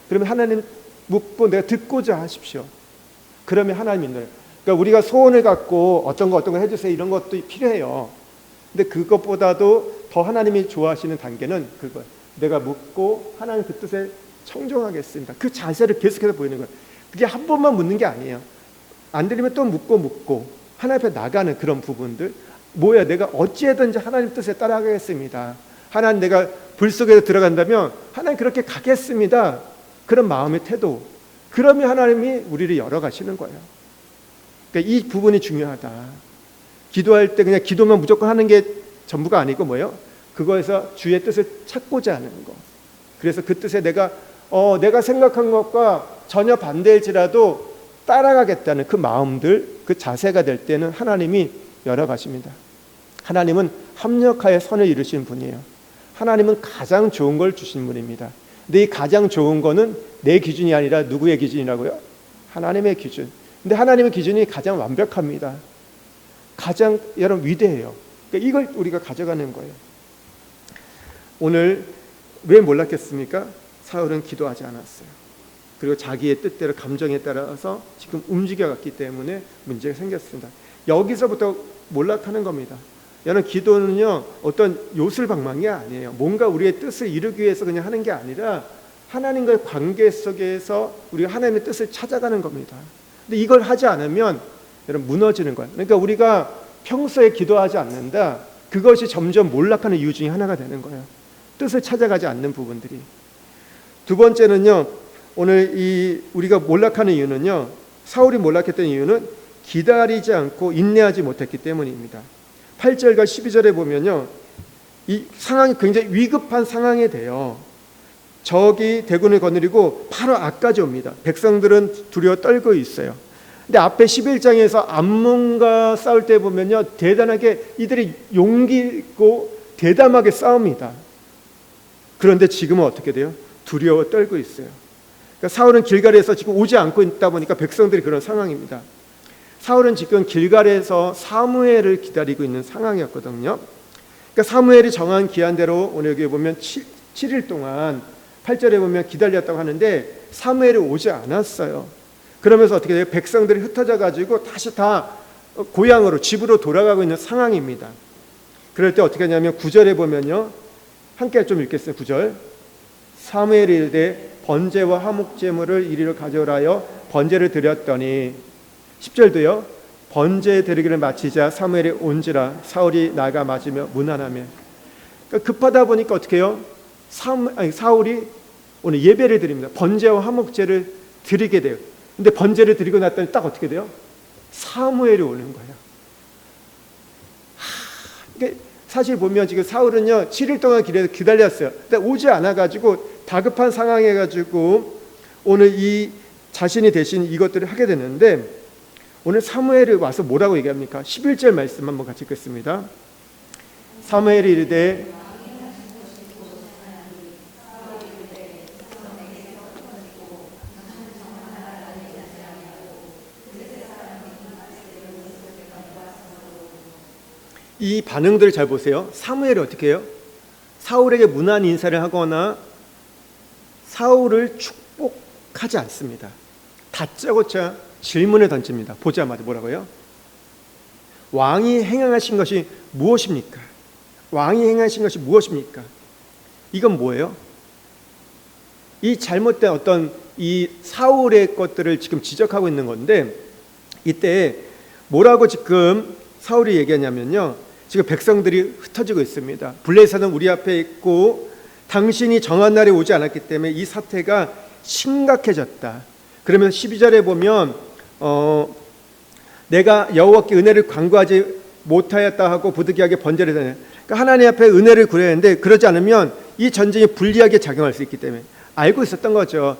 그러면 하나님 묻고 내가 듣고자 하십시오. 그러면 하나님 인도해요. 그러니까 우리가 소원을 갖고 어떤 거 해주세요, 이런 것도 필요해요. 근데 그것보다도 더 하나님이 좋아하시는 단계는 그거예요. 내가 묻고 하나님 그 뜻에 청종하겠습니다. 그 자세를 계속해서 보이는 거예요. 그게 한 번만 묻는 게 아니에요. 안 들리면 또 묻고 하나님 앞에 나가는 그런 부분들. 내가 어찌하든지 하나님 뜻에 따라가겠습니다. 하나님, 내가 불 속에 들어간다면 하나님 그렇게 가겠습니다. 그런 마음의 태도. 그러면 하나님이 우리를 열어가시는 거예요. 그러니까 이 부분이 중요하다. 기도할 때 그냥 기도만 무조건 하는 게 전부가 아니고 뭐예요? 그거에서 주의 뜻을 찾고자 하는 거. 그래서 그 뜻에 내가 생각한 것과 전혀 반대일지라도 따라가겠다는 그 마음들, 그 자세가 될 때는 하나님이 열어가십니다. 하나님은 합력하여 선을 이루시는 분이에요. 하나님은 가장 좋은 걸 주신 분입니다. 근데 이 가장 좋은 거는 내 기준이 아니라 누구의 기준이라고요? 하나님의 기준. 근데 하나님의 기준이 가장 완벽합니다. 가장 여러분 위대해요. 그러니까 이걸 우리가 가져가는 거예요. 오늘 왜 몰랐겠습니까? 사울은 기도하지 않았어요. 그리고 자기의 뜻대로 감정에 따라서 지금 움직여갔기 때문에 문제가 생겼습니다. 여기서부터 몰락하는 겁니다. 여러분 기도는요 어떤 요술방망이 아니에요. 뭔가 우리의 뜻을 이루기 위해서 그냥 하는 게 아니라 하나님과의 관계 속에서 우리가 하나님의 뜻을 찾아가는 겁니다. 근데 이걸 하지 않으면 여러분 무너지는 거예요. 그러니까 우리가 평소에 기도하지 않는다. 그것이 점점 몰락하는 이유 중에 하나가 되는 거예요. 뜻을 찾아가지 않는 부분들이. 두 번째는요. 오늘 우리가 몰락하는 이유는요. 사울이 몰락했던 이유는 기다리지 않고 인내하지 못했기 때문입니다. 8절과 12절에 보면요. 이 상황이 굉장히 위급한 상황에 돼요. 적이 대군을 거느리고 바로 앞까지 옵니다. 백성들은 두려워 떨고 있어요. 근데 앞에 11장에서 암몬과 싸울 때 보면요. 대단하게 이들이 용기 있고 대담하게 싸웁니다. 그런데 지금은 어떻게 돼요? 두려워 떨고 있어요. 그러니까 사울은 길갈에서 지금 오지 않고 있다 보니까 백성들이 그런 상황입니다. 사울은 지금 길갈에서 사무엘을 기다리고 있는 상황이었거든요. 그러니까 사무엘이 정한 기한대로 오늘 여기 보면 7일 동안 8절에 보면 기다렸다고 하는데 사무엘이 오지 않았어요. 그러면서 어떻게 돼요? 백성들이 흩어져 가지고 다시 다 고향으로 집으로 돌아가고 있는 상황입니다. 그럴 때 어떻게 하냐면 9절에 보면요. 함께 좀 읽겠어요. 9절. 사무엘이 이르되 번제와 화목제물을 이리로 가져오라 하여 번제를 드렸더니 10절도요. 번제 드리기를 마치자 사무엘이 온지라 사울이 나가 맞으며 문안하며. 그러니까 급하다 보니까 어떻게 해요? 사울이 오늘 예배를 드립니다. 번제와 화목제를 드리게 돼요. 근데 번제를 드리고 났더니 딱 어떻게 돼요? 사무엘이 오는 거예요. 그러니까 사실 보면 지금 사울은요 7일 동안 길에서 기다렸어요. 근데 오지 않아가지고 다급한 상황해가지고 오늘 이 자신이 대신 이것들을 하게 되는데 오늘 사무엘이 와서 뭐라고 얘기합니까? 11절 말씀 한번 같이 읽겠습니다. 사무엘이 이르되 이 반응들을 잘 보세요. 사무엘이 어떻게 해요? 사울에게 문안 인사를 하거나 사울을 축복하지 않습니다. 다짜고짜 질문을 던집니다. 보자마자 뭐라고요? 왕이 행하신 것이 무엇입니까? 왕이 행하신 것이 무엇입니까? 이건 뭐예요? 이 잘못된 어떤 이 사울의 것들을 지금 지적하고 있는 건데 이때 뭐라고 지금 사울이 얘기하냐면요. 지금 백성들이 흩어지고 있습니다. 블레셋은 우리 앞에 있고 당신이 정한 날에 오지 않았기 때문에 이 사태가 심각해졌다. 그러면서 12절에 보면 내가 여호와께 은혜를 간구하지 못하였다 하고 부득이하게 번제를 드네. 그러니까 하나님 앞에 은혜를 구해야 하는데 그러지 않으면 이 전쟁이 불리하게 작용할 수 있기 때문에 알고 있었던 거죠.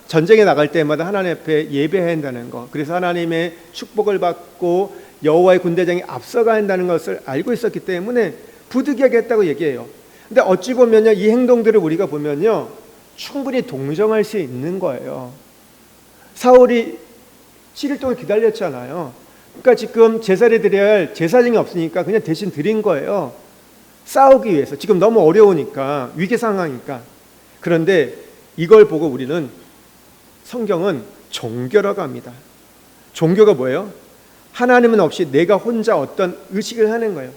전쟁에 나갈 때마다 하나님 앞에 예배해야 한다는 거. 그래서 하나님의 축복을 받고 여호와의 군대장이 앞서가야 한다는 것을 알고 있었기 때문에 부득이하게 했다고 얘기해요. 근데 어찌 보면요, 이 행동들을 우리가 보면요, 충분히 동정할 수 있는 거예요. 사울이 7일 동안 기다렸잖아요. 그러니까 지금 제사를 드려야 할 제사장이 없으니까 그냥 대신 드린 거예요. 싸우기 위해서. 지금 너무 어려우니까, 위기 상황이니까. 그런데 이걸 보고 우리는 성경은 종교라고 합니다. 종교가 뭐예요? 하나님은 없이 내가 혼자 어떤 의식을 하는 거예요.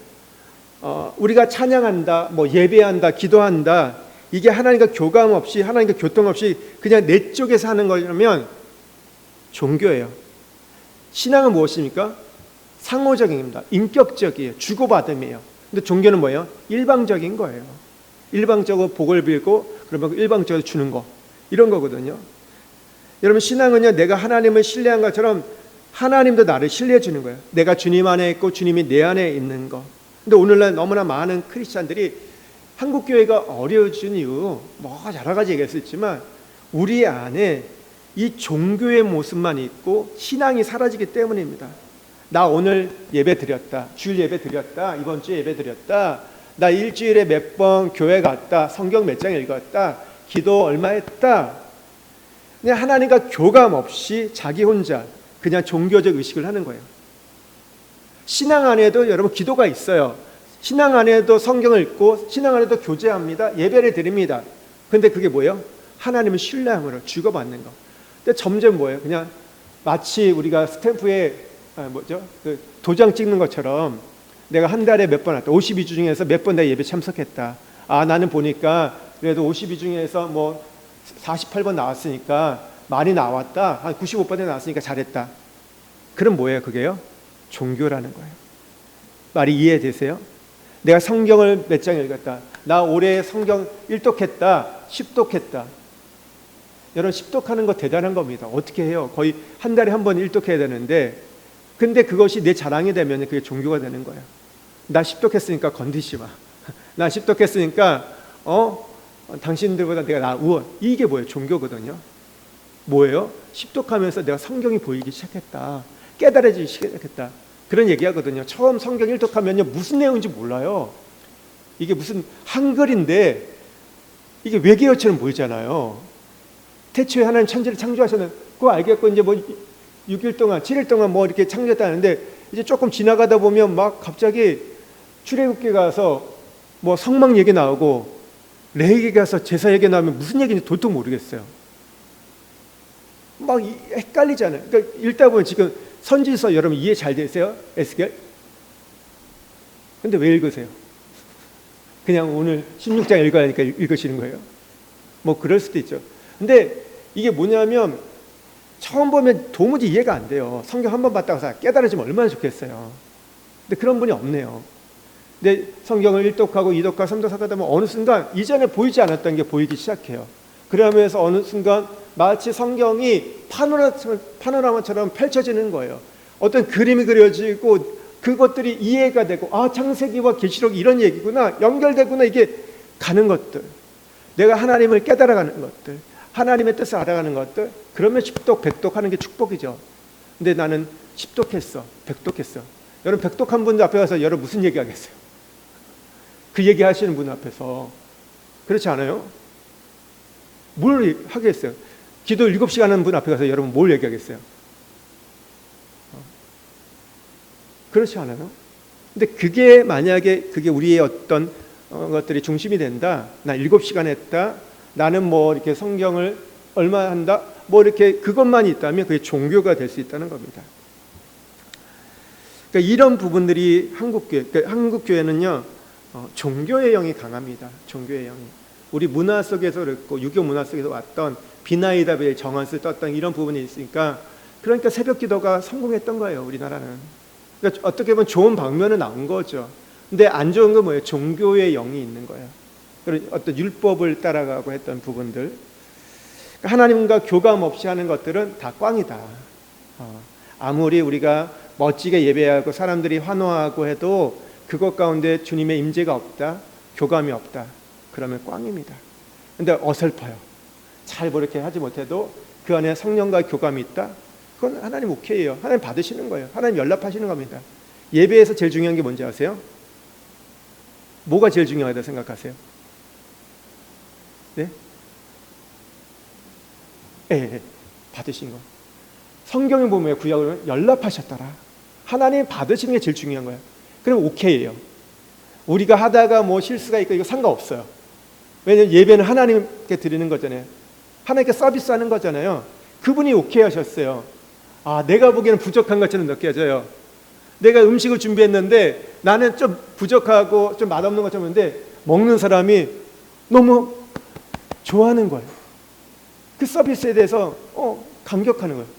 우리가 찬양한다, 뭐 예배한다, 기도한다, 이게 하나님과 교감 없이, 하나님과 교통 없이 그냥 내 쪽에서 하는 거라면 종교예요. 신앙은 무엇입니까? 상호적입니다. 인격적이에요. 주고받음이에요. 근데 종교는 뭐예요? 일방적인 거예요. 일방적으로 복을 빌고 그러면 일방적으로 주는 거, 이런 거거든요. 여러분, 신앙은요, 내가 하나님을 신뢰한 것처럼 하나님도 나를 신뢰해 주는 거예요. 내가 주님 안에 있고 주님이 내 안에 있는 거. 근데 오늘날 너무나 많은 크리스찬들이 한국 교회가 어려워진 이유 뭐 여러 가지 얘기할 수 있지만 우리 안에 이 종교의 모습만 있고 신앙이 사라지기 때문입니다. 나 오늘 예배 드렸다, 주일 예배 드렸다, 이번 주에 예배 드렸다, 나 일주일에 몇 번 교회 갔다, 성경 몇 장 읽었다, 기도 얼마 했다. 그냥 하나님과 교감 없이 자기 혼자 그냥 종교적 의식을 하는 거예요. 신앙 안에도 여러분 기도가 있어요. 신앙 안에도 성경을 읽고 신앙 안에도 교제합니다. 예배를 드립니다. 근데 그게 뭐예요? 하나님을 신뢰함으로 주고받는 거. 근데 점점 뭐예요? 그냥 마치 우리가 스탬프에 그 도장 찍는 것처럼 내가 한 달에 몇 번 왔다. 52주 중에서 몇 번 내가 예배 참석했다. 아, 나는 보니까 그래도 52 중에서 뭐 48번 나왔으니까 많이 나왔다. 한 95번에 나왔으니까 잘했다. 그럼 뭐예요? 그게요? 종교라는 거예요. 말이 이해되세요? 내가 성경을 몇 장 읽었다. 나 올해 성경 1독했다. 10독했다. 여러분 10독하는 거 대단한 겁니다. 어떻게 해요? 거의 한 달에 한 번 1독해야 되는데 근데 그것이 내 자랑이 되면 그게 종교가 되는 거예요. 나 10독했으니까 건드리지 마. 나 10독했으니까 당신들보다 내가 나 우월. 이게 뭐예요? 종교거든요. 뭐예요? 10독하면서 내가 성경이 보이기 시작했다. 깨달아지기 시작했다. 그런 얘기하거든요. 처음 성경 1독하면요 무슨 내용인지 몰라요. 이게 무슨 한글인데 이게 외계어처럼 보이잖아요. 태초에 하나님 천지를 창조하셨는 그거 알겠고 이제 뭐 6일 동안 7일 동안 뭐 이렇게 창조했다는데 이제 조금 지나가다 보면 막 갑자기 출애굽기 가서 뭐 성막 얘기 나오고 레위기 가서 제사 얘기 나오면 무슨 얘기인지 도통 모르겠어요. 막 헷갈리잖아요. 그러니까 읽다 보면 지금 선지서 여러분 이해 잘 되세요? 에스겔? 근데 왜 읽으세요? 그냥 오늘 16장 읽어야 하니까 읽으시는 거예요? 뭐 그럴 수도 있죠. 근데 이게 뭐냐면 처음 보면 도무지 이해가 안 돼요. 성경 한 번 봤다고 깨달아지면 얼마나 좋겠어요. 근데 그런 분이 없네요. 근데 성경을 1독하고 2독하고 3독, 4독 하면 어느 순간 이전에 보이지 않았던 게 보이기 시작해요. 그러면서 어느 순간 마치 성경이 파노라마처럼 펼쳐지는 거예요. 어떤 그림이 그려지고 그것들이 이해가 되고 아 창세기와 계시록이 이런 얘기구나 연결되구나 이게 가는 것들 내가 하나님을 깨달아가는 것들 하나님의 뜻을 알아가는 것들 그러면 10독 100독 하는 게 축복이죠. 근데 나는 10독했어 100독했어. 여러분 100독한 분 앞에 가서 여러분 무슨 얘기하겠어요? 그 얘기하시는 분 앞에서 그렇지 않아요? 뭘 하겠어요? 기도 7시간 하는 분 앞에 가서 여러분 뭘 얘기하겠어요? 그렇지 않아요? 근데 그게 만약에 그게 우리의 어떤 것들이 중심이 된다. 나 7시간 했다. 나는 뭐 이렇게 성경을 얼마 한다. 뭐 이렇게 그것만 있다면 그게 종교가 될 수 있다는 겁니다. 그러니까 이런 부분들이 한국교회, 그러니까 한국교회는요 종교의 영이 강합니다. 종교의 영이 우리 문화 속에서 그랬고 유교 문화 속에서 왔던 비나이다벨 정원을 떴던 이런 부분이 있으니까 그러니까 새벽기도가 성공했던 거예요. 우리나라는. 그러니까 어떻게 보면 좋은 방면은 나온 거죠. 근데 안 좋은 건 뭐예요? 종교의 영이 있는 거예요. 그런 어떤 율법을 따라가고 했던 부분들. 그러니까 하나님과 교감 없이 하는 것들은 다 꽝이다. 아무리 우리가 멋지게 예배하고 사람들이 환호하고 해도 그것 가운데 주님의 임재가 없다. 교감이 없다. 그러면 꽝입니다. 근데 어설퍼요. 잘 이렇게 하지 못해도 그 안에 성령과 교감이 있다. 그건 하나님 오케이예요. 하나님 받으시는 거예요. 하나님 연락하시는 겁니다. 예배에서 제일 중요한 게 뭔지 아세요? 뭐가 제일 중요하다고 생각하세요? 네? 예, 받으신 거. 성경에 보면 구약을 연락하셨더라. 하나님 받으시는 게 제일 중요한 거예요. 그럼 오케이예요. 우리가 하다가 뭐 실수가 있고 이거 상관없어요. 왜냐하면 예배는 하나님께 드리는 거잖아요. 하나님께 서비스하는 거잖아요. 그분이 오케이 하셨어요. 아, 내가 보기에는 부족한 것처럼 느껴져요. 내가 음식을 준비했는데 나는 좀 부족하고 좀 맛없는 것처럼 했는데 먹는 사람이 너무 좋아하는 거예요. 그 서비스에 대해서 감격하는 거예요.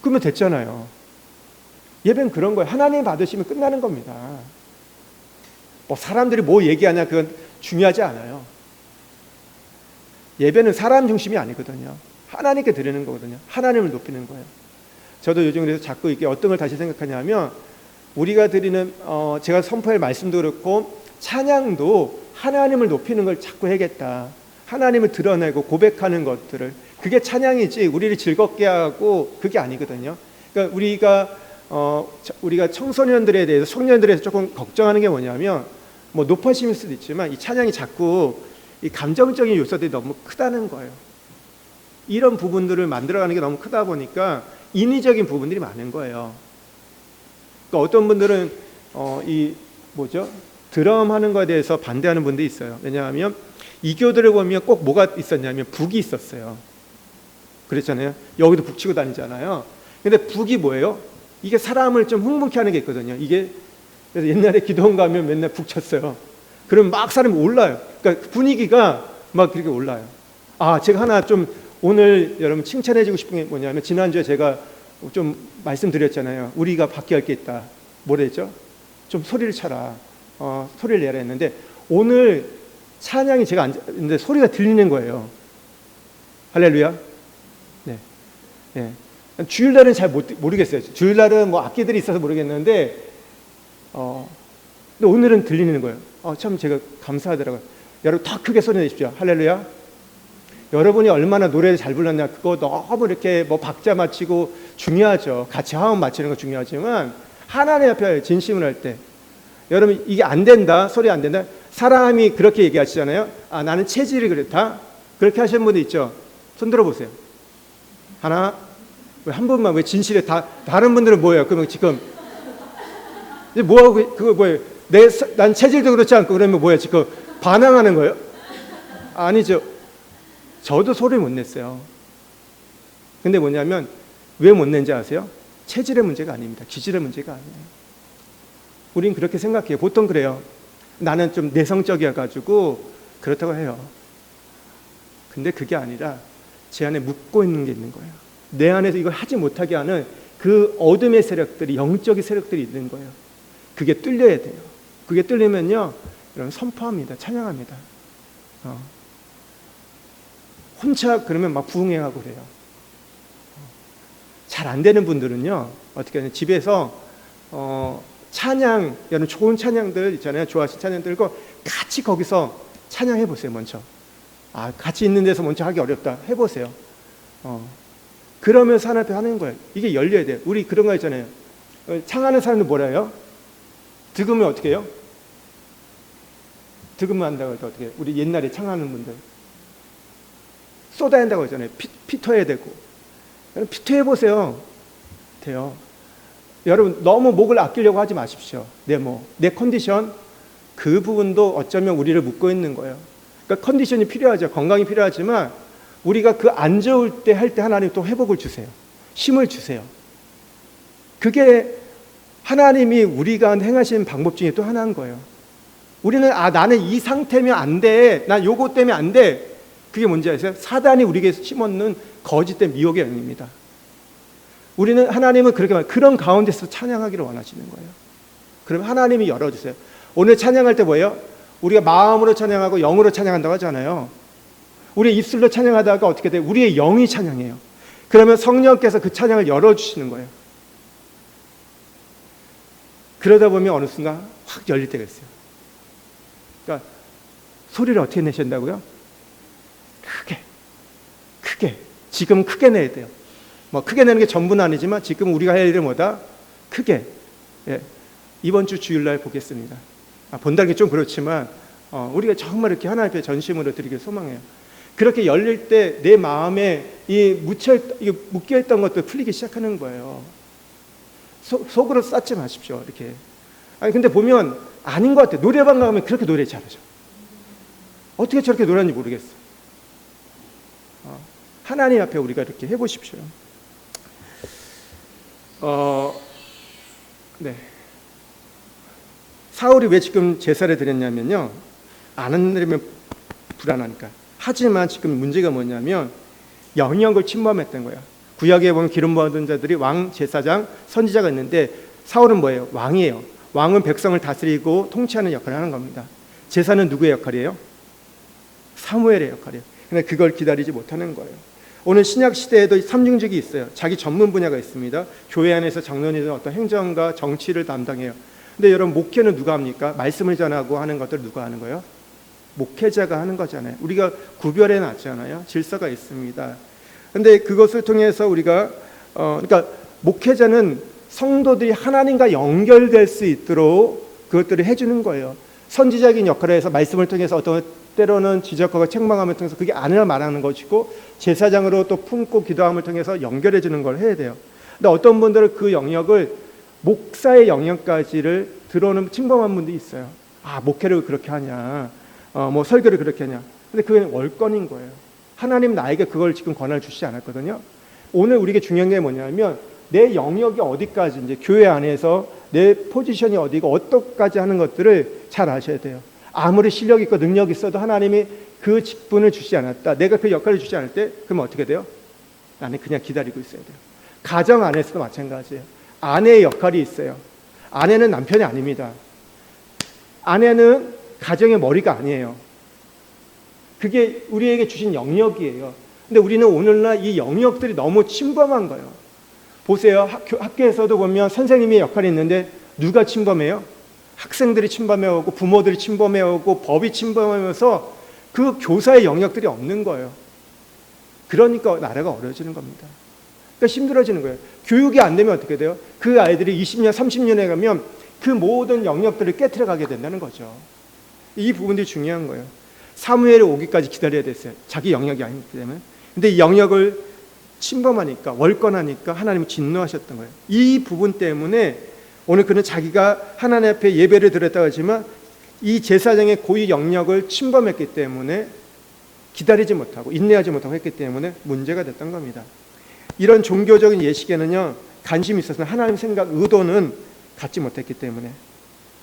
그러면 됐잖아요. 예배는 그런 거예요. 하나님 받으시면 끝나는 겁니다. 뭐 사람들이 뭐 얘기하냐 그건 중요하지 않아요. 예배는 사람 중심이 아니거든요. 하나님께 드리는 거거든요. 하나님을 높이는 거예요. 저도 요즘 그래서 자꾸 이게 어떤 걸 다시 생각하냐면 우리가 드리는 제가 선포할 말씀도 그렇고 찬양도 하나님을 높이는 걸 자꾸 해야겠다. 하나님을 드러내고 고백하는 것들을 그게 찬양이지 우리를 즐겁게 하고 그게 아니거든요. 그러니까 우리가 청소년들에 대해서 청년들에 대해서 조금 걱정하는 게 뭐냐면 뭐 높아심일 수도 있지만 이 찬양이 자꾸 이 감정적인 요소들이 너무 크다는 거예요. 이런 부분들을 만들어가는 게 너무 크다 보니까 인위적인 부분들이 많은 거예요. 그러니까 어떤 분들은 이 뭐죠? 드럼 하는 거에 대해서 반대하는 분들이 있어요. 왜냐하면 이교들을 보면 꼭 뭐가 있었냐면 북이 있었어요. 그랬잖아요. 여기도 북 치고 다니잖아요. 근데 북이 뭐예요? 이게 사람을 좀 흥분케 하는 게 있거든요. 이게 그래서 옛날에 기도원 가면 맨날 북 쳤어요. 그러면 막 사람이 올라요. 그러니까 분위기가 막 그렇게 올라요. 제가 하나 좀 오늘 여러분 칭찬해주고 싶은 게 뭐냐면 지난주에 제가 좀 말씀드렸잖아요. 우리가 바뀌어야 할 게 있다. 뭐라 했죠? 좀 소리를 쳐라. 소리를 내라 했는데 오늘 찬양이 제가 앉았는데 소리가 들리는 거예요. 할렐루야. 네. 네. 주일날은 잘 모르겠어요. 주일날은 뭐 악기들이 있어서 모르겠는데 근데 오늘은 들리는 거예요. 참 제가 감사하더라고요. 여러분 더 크게 소리 내십시오. 할렐루야. 여러분이 얼마나 노래를 잘 불렀냐 그거 너무 이렇게 뭐 박자 맞추고 중요하죠. 같이 화음 맞추는 거 중요하지만 하나님 앞에 진심을 할 때 여러분 이게 안 된다 소리 안 된다 사람이 그렇게 얘기하시잖아요. 나는 체질이 그렇다 그렇게 하시는 분도 있죠. 손 들어보세요. 하나 왜 한 분만 왜 진실에 다른 분들은 뭐예요? 그러면 지금 이제 뭐하고 그거 뭐예요? 난 체질도 그렇지 않고 그러면 뭐예요? 지금 반항하는 거예요? 아니죠. 저도 소리를 못 냈어요. 근데 뭐냐면 왜 못 낸지 아세요? 체질의 문제가 아닙니다. 기질의 문제가 아니에요. 우린 그렇게 생각해요. 보통 그래요. 나는 좀 내성적이어가지고 그렇다고 해요. 근데 그게 아니라 제 안에 묻고 있는 게 있는 거예요. 내 안에서 이걸 하지 못하게 하는 그 어둠의 세력들이 영적인 세력들이 있는 거예요. 그게 뚫려야 돼요. 그게 뚫리면요 여러분 선포합니다. 찬양합니다. 혼자 그러면 막 부흥해가고 그래요. 잘 안 되는 분들은요 어떻게 하냐 집에서 찬양 여러분 좋은 찬양들 있잖아요. 좋아하시는 찬양들 거 같이 거기서 찬양해 보세요. 먼저 같이 있는 데서 먼저 하기 어렵다 해보세요. 그러면서 하나님 앞에 하는 거예요. 이게 열려야 돼요. 우리 그런 거 있잖아요. 창하는 사람들 뭐라 해요? 득으면 어떻게 해요? 득으면 한다고 해도 어떻게 해요? 우리 옛날에 창하는 분들 쏟아야 한다고 하잖아요. 피터해야 되고 피터해보세요. 돼요. 여러분 너무 목을 아끼려고 하지 마십시오. 내 컨디션 그 부분도 어쩌면 우리를 묶고 있는 거예요. 그러니까 컨디션이 필요하죠. 건강이 필요하지만 우리가 그 안 좋을 때 할 때 하나님 또 회복을 주세요. 힘을 주세요. 그게 하나님이 우리가 행하시는 방법 중에 또 하나인 거예요. 우리는 나는 이 상태면 안 돼. 난 요거 때문에 안 돼. 그게 뭔지 아세요? 사단이 우리에게 심어놓는 거짓된 미혹의 영입니다. 우리는 하나님은 그런 가운데서 찬양하기를 원하시는 거예요. 그럼 하나님이 열어주세요. 오늘 찬양할 때 뭐예요? 우리가 마음으로 찬양하고 영으로 찬양한다고 하잖아요. 우리 입술로 찬양하다가 어떻게 돼요? 우리의 영이 찬양해요. 그러면 성령께서 그 찬양을 열어주시는 거예요. 그러다 보면 어느 순간 확 열릴 때가 있어요. 그러니까 소리를 어떻게 내신다고요? 크게 지금 크게 내야 돼요. 뭐 크게 내는 게 전부는 아니지만 지금 우리가 해야 할 일은 뭐다? 크게. 이번 주 주일날 보겠습니다. 본다는 게 좀 그렇지만 우리가 정말 이렇게 하나님 앞에 전심으로 드리길 소망해요. 그렇게 열릴 때 내 마음에 묶여있던 것도 풀리기 시작하는 거예요. 속으로 쌓지 마십시오. 이렇게. 근데 보면 아닌 것 같아요. 노래방 가면 그렇게 노래 잘하죠. 어떻게 저렇게 노래하는지 모르겠어요. 하나님 앞에 우리가 이렇게 해보십시오. 네. 사울이 왜 지금 제사를 드렸냐면요. 안 한다면 불안하니까. 하지만 지금 문제가 뭐냐면 영역을 침범했던 거예요. 구약에 보면 기름 부은 자들이 왕, 제사장, 선지자가 있는데 사울은 뭐예요? 왕이에요. 왕은 백성을 다스리고 통치하는 역할을 하는 겁니다. 제사는 누구의 역할이에요? 사무엘의 역할이에요. 근데 그걸 기다리지 못하는 거예요. 오늘 신약 시대에도 삼중직이 있어요. 자기 전문 분야가 있습니다. 교회 안에서 장로님은 어떤 행정과 정치를 담당해요. 근데 여러분 목회는 누가 합니까? 말씀을 전하고 하는 것들 누가 하는 거예요? 목회자가 하는 거잖아요. 우리가 구별해 놨잖아요. 질서가 있습니다. 근데 그것을 통해서 우리가 그러니까 목회자는 성도들이 하나님과 연결될 수 있도록 그것들을 해주는 거예요. 선지자적인 역할을 해서 말씀을 통해서 어떤 때로는 지적하고 책망함을 통해서 그게 아니라 말하는 것이고, 제사장으로 또 품고 기도함을 통해서 연결해 주는 걸 해야 돼요. 근데 어떤 분들은 그 영역을 목사의 영역까지를 들어오는 침범한 분들이 있어요. 아, 목회를 그렇게 하냐, 뭐 설교를 그렇게 하냐. 근데 그게 월권인 거예요. 하나님 나에게 그걸 지금 권한을 주시지 않았거든요. 오늘 우리에게 중요한 게 뭐냐면 내 영역이 어디까지, 이제 교회 안에서 내 포지션이 어디고 어떻게까지 하는 것들을 잘 아셔야 돼요. 아무리 실력 있고 능력 있어도 하나님이 그 직분을 주시지 않았다, 내가 그 역할을 주지 않을 때, 그러면 어떻게 돼요? 나는 그냥 기다리고 있어야 돼요. 가정 안에서도 마찬가지예요. 아내의 역할이 있어요. 아내는 남편이 아닙니다. 아내는 가정의 머리가 아니에요. 그게 우리에게 주신 영역이에요. 근데 우리는 오늘날 이 영역들이 너무 침범한 거예요. 보세요. 학교에서도 보면 선생님의 역할이 있는데 누가 침범해요? 학생들이 침범해오고 부모들이 침범해오고 법이 침범하면서 그 교사의 영역들이 없는 거예요. 그러니까 나라가 어려워지는 겁니다. 그러니까 힘들어지는 거예요. 교육이 안 되면 어떻게 돼요? 그 아이들이 20년, 30년에 가면 그 모든 영역들을 깨트려 가게 된다는 거죠. 이 부분들이 중요한 거예요. 사무엘이 오기까지 기다려야 됐어요. 자기 영역이 아니기 때문에. 근데 이 영역을 침범하니까, 월권하니까 하나님이 진노하셨던 거예요. 이 부분 때문에 오늘 그는 자기가 하나님 앞에 예배를 드렸다고 하지만 이 제사장의 고유 영역을 침범했기 때문에 기다리지 못하고 인내하지 못하고 했기 때문에 문제가 됐던 겁니다. 이런 종교적인 예식에는요, 관심이 있어서 하나님 생각, 의도는 갖지 못했기 때문에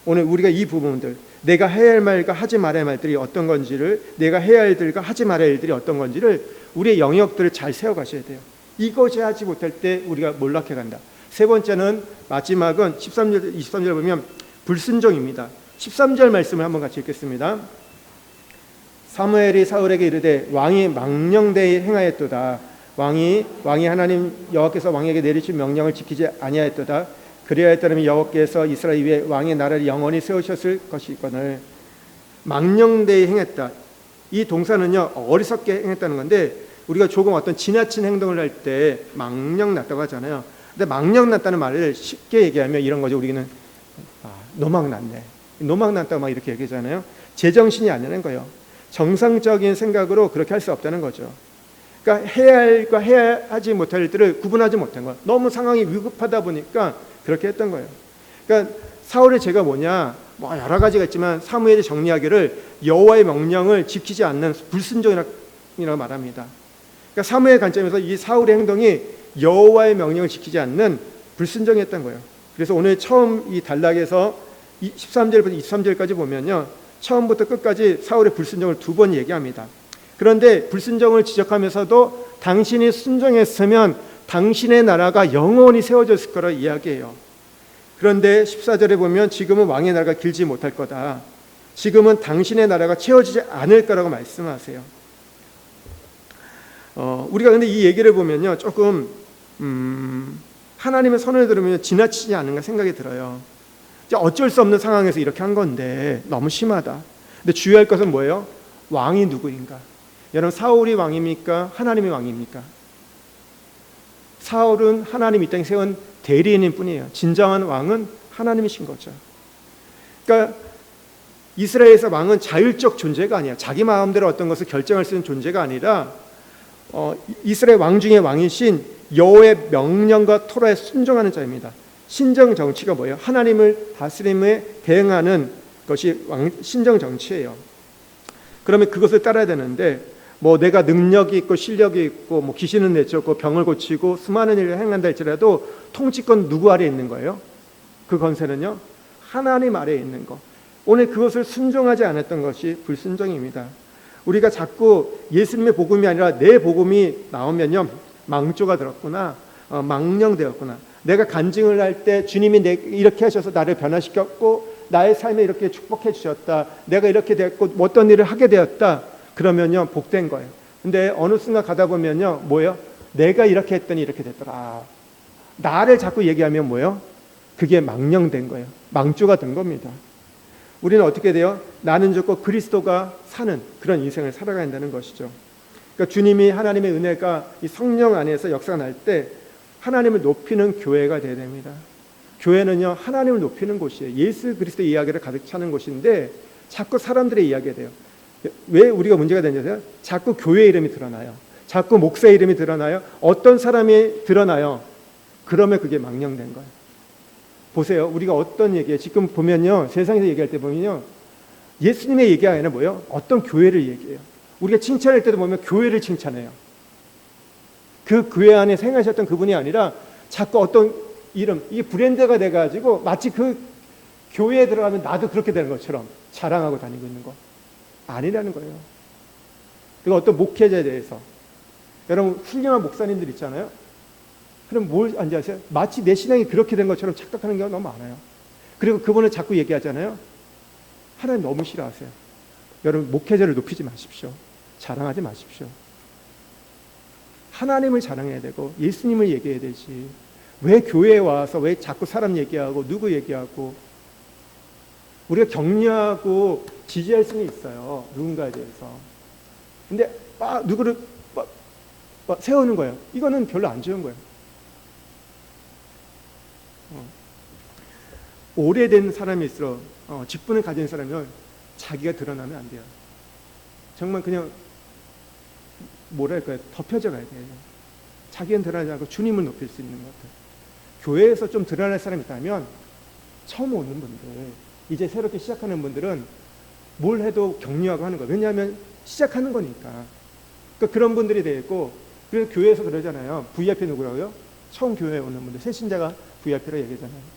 오늘 우리가 이 부분들, 내가 해야 할 말과 하지 말아야 할 말들이 어떤 건지를, 내가 해야 할 일들과 하지 말아야 할 일들이 어떤 건지를 우리의 영역들을 잘 세워가셔야 돼요. 이것이 하지 못할 때 우리가 몰락해 간다. 세 번째는, 마지막은 13절, 23절 보면 불순종입니다. 13절 말씀을 한번 같이 읽겠습니다. 사무엘이 사울에게 이르되 왕이 망령되이 행하였도다. 왕이 하나님 여호와께서 왕에게 내리신 명령을 지키지 아니하였도다. 그리하였더라면 여호와께서 이스라엘 위에 왕의 나라를 영원히 세우셨을 것이거늘. 망령되이 행했다. 이 동사는요, 어리석게 행했다는 건데, 우리가 조금 어떤 지나친 행동을 할 때 망령 났다고 하잖아요. 근데 망령 났다는 말을 쉽게 얘기하면 이런 거죠. 우리는 노망 났네, 노망 났다고 막 이렇게 얘기하잖아요. 제정신이 아니라는 거예요. 정상적인 생각으로 그렇게 할 수 없다는 거죠. 그러니까 해야 할과 해야 하지 못할 일들을 구분하지 못한 거예요. 너무 상황이 위급하다 보니까 그렇게 했던 거예요. 그러니까 사울의 죄가 뭐냐, 뭐 여러 가지가 있지만 사무엘이 정리하기를 여호와의 명령을 지키지 않는 불순종이라고 말합니다. 그러니까 사무엘 관점에서 이 사울의 행동이 여호와의 명령을 지키지 않는 불순종이었던 거예요. 그래서 오늘 처음 이 단락에서 13절부터 23절까지 보면요, 처음부터 끝까지 사울의 불순종을 두 번 얘기합니다. 그런데 불순종을 지적하면서도 당신이 순종했으면 당신의 나라가 영원히 세워졌을 거라 이야기해요. 그런데 14절에 보면 지금은 왕의 나라가 길지 못할 거다. 지금은 당신의 나라가 채워지지 않을 거라고 말씀하세요. 우리가 근데 이 얘기를 보면요, 조금 하나님의 선을 들으면 지나치지 않은가 생각이 들어요. 어쩔 수 없는 상황에서 이렇게 한 건데 너무 심하다. 근데 주의할 것은 뭐예요? 왕이 누구인가? 여러분, 사울이 왕입니까? 하나님이 왕입니까? 사울은 하나님 이 땅에 세운 대리인일 뿐이에요. 진정한 왕은 하나님이신 거죠. 그러니까 이스라엘에서 왕은 자율적 존재가 아니야. 자기 마음대로 어떤 것을 결정할 수 있는 존재가 아니라 이스라엘 왕 중에 왕이신 여호와의 명령과 토라에 순종하는 자입니다. 신정 정치가 뭐예요? 하나님을 다스림에 대응하는 것이 신정 정치예요. 그러면 그것을 따라야 되는데, 뭐 내가 능력이 있고 실력이 있고 뭐 귀신은 내쫓고 병을 고치고 수많은 일을 행한다 할지라도 통치권 누구 아래에 있는 거예요? 그 건세는요, 하나님 아래에 있는 거. 오늘 그것을 순종하지 않았던 것이 불순종입니다. 우리가 자꾸 예수님의 복음이 아니라 내 복음이 나오면요, 망조가 들었구나, 망령되었구나. 내가 간증을 할 때 주님이 이렇게 하셔서 나를 변화시켰고 나의 삶에 이렇게 축복해 주셨다, 내가 이렇게 됐고 어떤 일을 하게 되었다, 그러면요 복된 거예요. 근데 어느 순간 가다 보면요, 뭐예요? 내가 이렇게 했더니 이렇게 됐더라. 나를 자꾸 얘기하면 뭐예요? 그게 망령된 거예요. 망조가 된 겁니다. 우리는 어떻게 돼요? 나는 죽고 그리스도가 사는 그런 인생을 살아가야 한다는 것이죠. 그러니까 주님이, 하나님의 은혜가 이 성령 안에서 역사가 날 때 하나님을 높이는 교회가 되어야 됩니다. 교회는요, 하나님을 높이는 곳이에요. 예수 그리스도의 이야기를 가득 차는 곳인데, 자꾸 사람들의 이야기가 돼요. 왜 우리가 문제가 되냐면 자꾸 교회 이름이 드러나요. 자꾸 목사 이름이 드러나요. 어떤 사람이 드러나요. 그러면 그게 망령된 거예요. 보세요. 우리가 어떤 얘기예요. 지금 보면요. 세상에서 얘기할 때 보면요. 예수님의 얘기가 아니라 뭐예요? 어떤 교회를 얘기해요. 우리가 칭찬할 때도 보면 교회를 칭찬해요. 그 교회 안에 생활하셨던 그분이 아니라 자꾸 어떤 이름, 이게 브랜드가 돼가지고 마치 그 교회에 들어가면 나도 그렇게 되는 것처럼 자랑하고 다니고 있는 거 아니라는 거예요. 그리고 어떤 목회자에 대해서 여러분 훌륭한 목사님들 있잖아요. 그럼 뭘 앉아세요? 마치 내 신앙이 그렇게 된 것처럼 착각하는 경우가 너무 많아요. 그리고 그분을 자꾸 얘기하잖아요. 하나님 너무 싫어하세요. 여러분 목회자를 높이지 마십시오. 자랑하지 마십시오. 하나님을 자랑해야 되고 예수님을 얘기해야 되지. 왜 교회에 와서 왜 자꾸 사람 얘기하고 누구 얘기하고. 우리가 격려하고 지지할 수는 있어요. 누군가에 대해서. 근데 누구를 세우는 거예요. 이거는 별로 안 좋은 거예요. 오래된 사람일수록 직분을 가진 사람이면 자기가 드러나면 안 돼요. 정말 그냥 뭐랄까요? 덮여져 가야 돼요. 자기는 드러나지 않고 주님을 높일 수 있는 것 같아요. 교회에서 좀 드러날 사람이 있다면 처음 오는 분들, 이제 새롭게 시작하는 분들은 뭘 해도 격려하고 하는 거예요. 왜냐하면 시작하는 거니까. 그러니까 그런 분들이 되어 있고, 그래서 교회에서 그러잖아요. VIP 누구라고요? 처음 교회에 오는 분들, 새신자가 VIP라고 얘기하잖아요.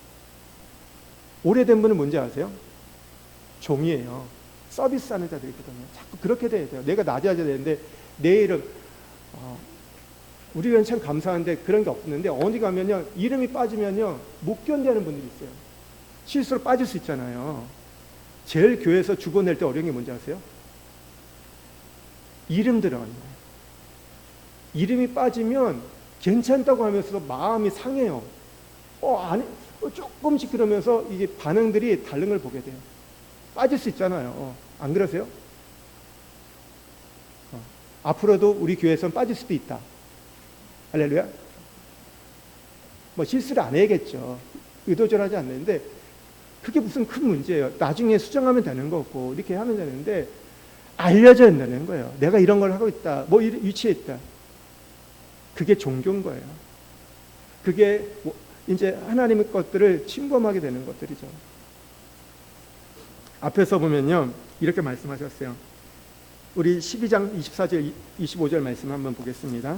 오래된 분은 뭔지 아세요? 종이에요. 서비스하는 자들이거든요. 자꾸 그렇게 돼야 돼요. 내가 낮아져야 되는데 내 이름, 우리는 참 감사한데 그런 게 없는데 어디 가면요 이름이 빠지면요 못 견디하는 분들이 있어요. 실수로 빠질 수 있잖아요. 제일 교회에서 주보 낼 때 어려운 게 뭔지 아세요? 이름 들어가는 거예요. 이름이 빠지면 괜찮다고 하면서도 마음이 상해요. 아니 조금씩 그러면서 이게 반응들이 다른 걸 보게 돼요. 빠질 수 있잖아요. 안 그러세요? 앞으로도 우리 교회에서는 빠질 수도 있다. 할렐루야. 뭐 실수를 안 해야겠죠. 의도적으로 하지 않는데 그게 무슨 큰 문제예요. 나중에 수정하면 되는 거고 이렇게 하면 되는데 알려져야 된다는 거예요. 내가 이런 걸 하고 있다. 뭐 위치에 있다. 그게 종교인 거예요. 그게 이제 하나님의 것들을 침범하게 되는 것들이죠. 앞에서 보면요 이렇게 말씀하셨어요. 우리 12장 24절 25절 말씀 한번 보겠습니다.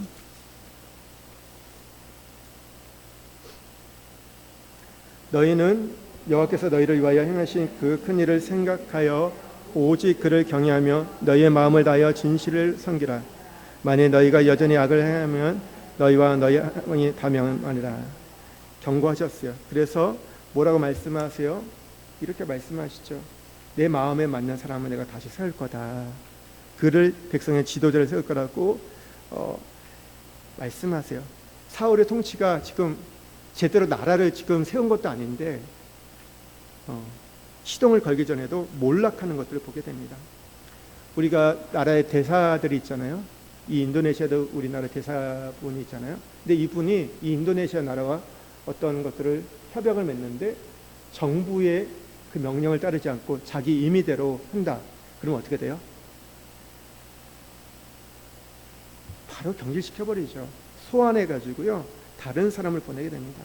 너희는 여호와께서 너희를 위하여 행하신 그 큰 일을 생각하여 오직 그를 경외하며 너희의 마음을 다하여 진실을 섬기라. 만일 너희가 여전히 악을 행하면 너희와 너희 왕이 다 명하니라. 경고하셨어요. 그래서 뭐라고 말씀하세요? 이렇게 말씀하시죠. 내 마음에 맞는 사람은 내가 다시 세울 거다. 그를 백성의 지도자를 세울 거라고 말씀하세요. 사울의 통치가 지금 제대로 나라를 지금 세운 것도 아닌데 시동을 걸기 전에도 몰락하는 것들을 보게 됩니다. 우리가 나라의 대사들이 있잖아요. 이 인도네시아도 우리나라 대사분이 있잖아요. 근데 이분이 이 인도네시아 나라와 어떤 것들을 협약을 맺는데 정부의 그 명령을 따르지 않고 자기 임의대로 한다. 그러면 어떻게 돼요? 바로 경질시켜버리죠. 소환해가지고요 다른 사람을 보내게 됩니다.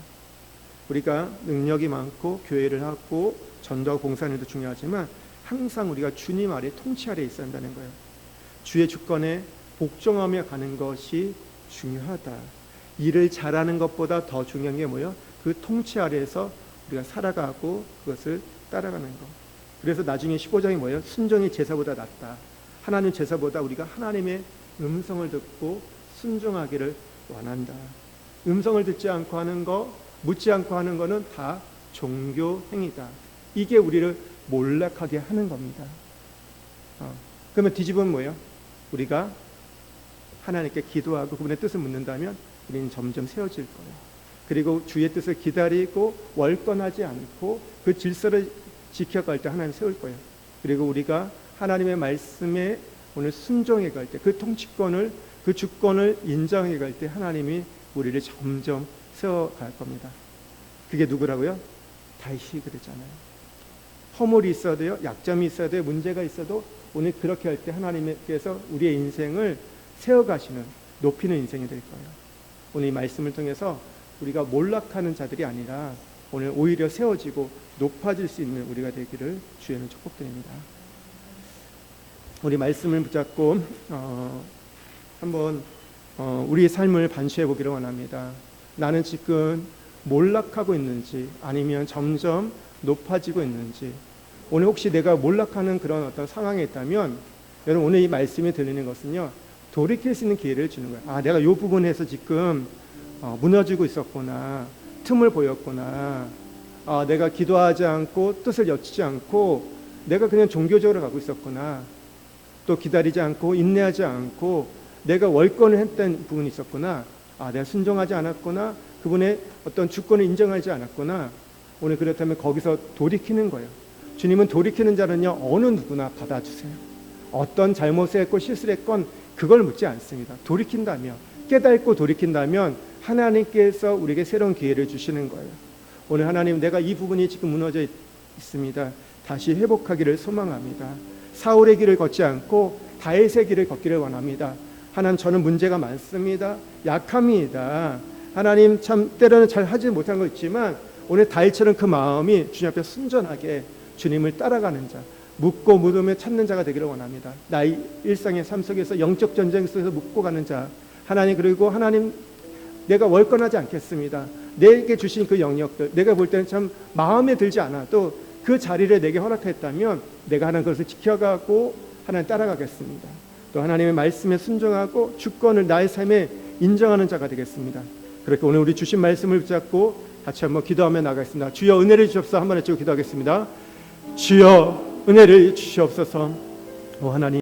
우리가 능력이 많고 교회를 하고 전도와 봉사하는 것도 중요하지만 항상 우리가 주님 아래 통치 아래 있어야 한다는 거예요. 주의 주권에 복종하며 가는 것이 중요하다. 일을 잘하는 것보다 더 중요한 게 뭐예요? 그 통치 아래에서 우리가 살아가고 그것을 따라가는 것. 그래서 나중에 15장이 뭐예요? 순종이 제사보다 낫다. 하나님 제사보다 우리가 하나님의 음성을 듣고 순종하기를 원한다. 음성을 듣지 않고 하는 거, 묻지 않고 하는 거는 다 종교 행위다. 이게 우리를 몰락하게 하는 겁니다. 그러면 뒤집으면 뭐예요? 우리가 하나님께 기도하고 그분의 뜻을 묻는다면 우리는 점점 세워질 거예요. 그리고 주의 뜻을 기다리고 월권하지 않고 그 질서를 지켜갈 때 하나님 세울 거예요. 그리고 우리가 하나님의 말씀에 오늘 순종해 갈 때 그 통치권을 그 주권을 인정해 갈 때 하나님이 우리를 점점 세워갈 겁니다. 그게 누구라고요? 다윗이 그랬잖아요. 허물이 있어도요, 약점이 있어도요, 문제가 있어도 오늘 그렇게 할 때 하나님께서 우리의 인생을 세워가시는, 높이는 인생이 될 거예요. 오늘 이 말씀을 통해서 우리가 몰락하는 자들이 아니라 오늘 오히려 세워지고 높아질 수 있는 우리가 되기를 주에는 축복드립니다. 우리 말씀을 붙잡고 한번 우리의 삶을 반수해 보기를 원합니다. 나는 지금 몰락하고 있는지 아니면 점점 높아지고 있는지. 오늘 혹시 내가 몰락하는 그런 어떤 상황에 있다면 여러분 오늘 이 말씀이 들리는 것은요, 돌이킬 수 있는 기회를 주는 거예요. 아, 내가 이 부분에서 지금 무너지고 있었구나, 틈을 보였구나, 내가 기도하지 않고 뜻을 여치지 않고 내가 그냥 종교적으로 가고 있었구나, 또 기다리지 않고 인내하지 않고 내가 월권을 했던 부분이 있었구나, 내가 순종하지 않았구나, 그분의 어떤 주권을 인정하지 않았구나. 오늘 그렇다면 거기서 돌이키는 거예요. 주님은 돌이키는 자는요, 어느 누구나 받아주세요. 어떤 잘못을 했고 실수를 했건 그걸 묻지 않습니다. 돌이킨다면, 깨닫고 돌이킨다면 하나님께서 우리에게 새로운 기회를 주시는 거예요. 오늘 하나님, 내가 이 부분이 지금 무너져 있습니다. 다시 회복하기를 소망합니다. 사울의 길을 걷지 않고 다윗의 길을 걷기를 원합니다. 하나님, 저는 문제가 많습니다. 약합니다. 하나님, 참 때로는 잘 하지 못한 거 있지만 오늘 다윗처럼 그 마음이 주님 앞에 순전하게 주님을 따라가는 자, 묻고 묻으며 찾는 자가 되기를 원합니다. 나의 일상의 삶 속에서 영적 전쟁 속에서 묻고 가는 자, 하나님, 그리고 하나님, 내가 월권하지 않겠습니다. 내게 주신 그 영역들, 내가 볼 때는 참 마음에 들지 않아도 그 자리를 내게 허락했다면 내가 하는 것을 지켜가고 하나님 따라가겠습니다. 또 하나님의 말씀에 순종하고 주권을 나의 삶에 인정하는 자가 되겠습니다. 그렇게 오늘 우리 주신 말씀을 붙잡고 같이 한번 기도하며 나가겠습니다. 주여 은혜를 주옵소서. 한번 해주고 기도하겠습니다. 주여 은혜를 주시옵소서. 오 하나님,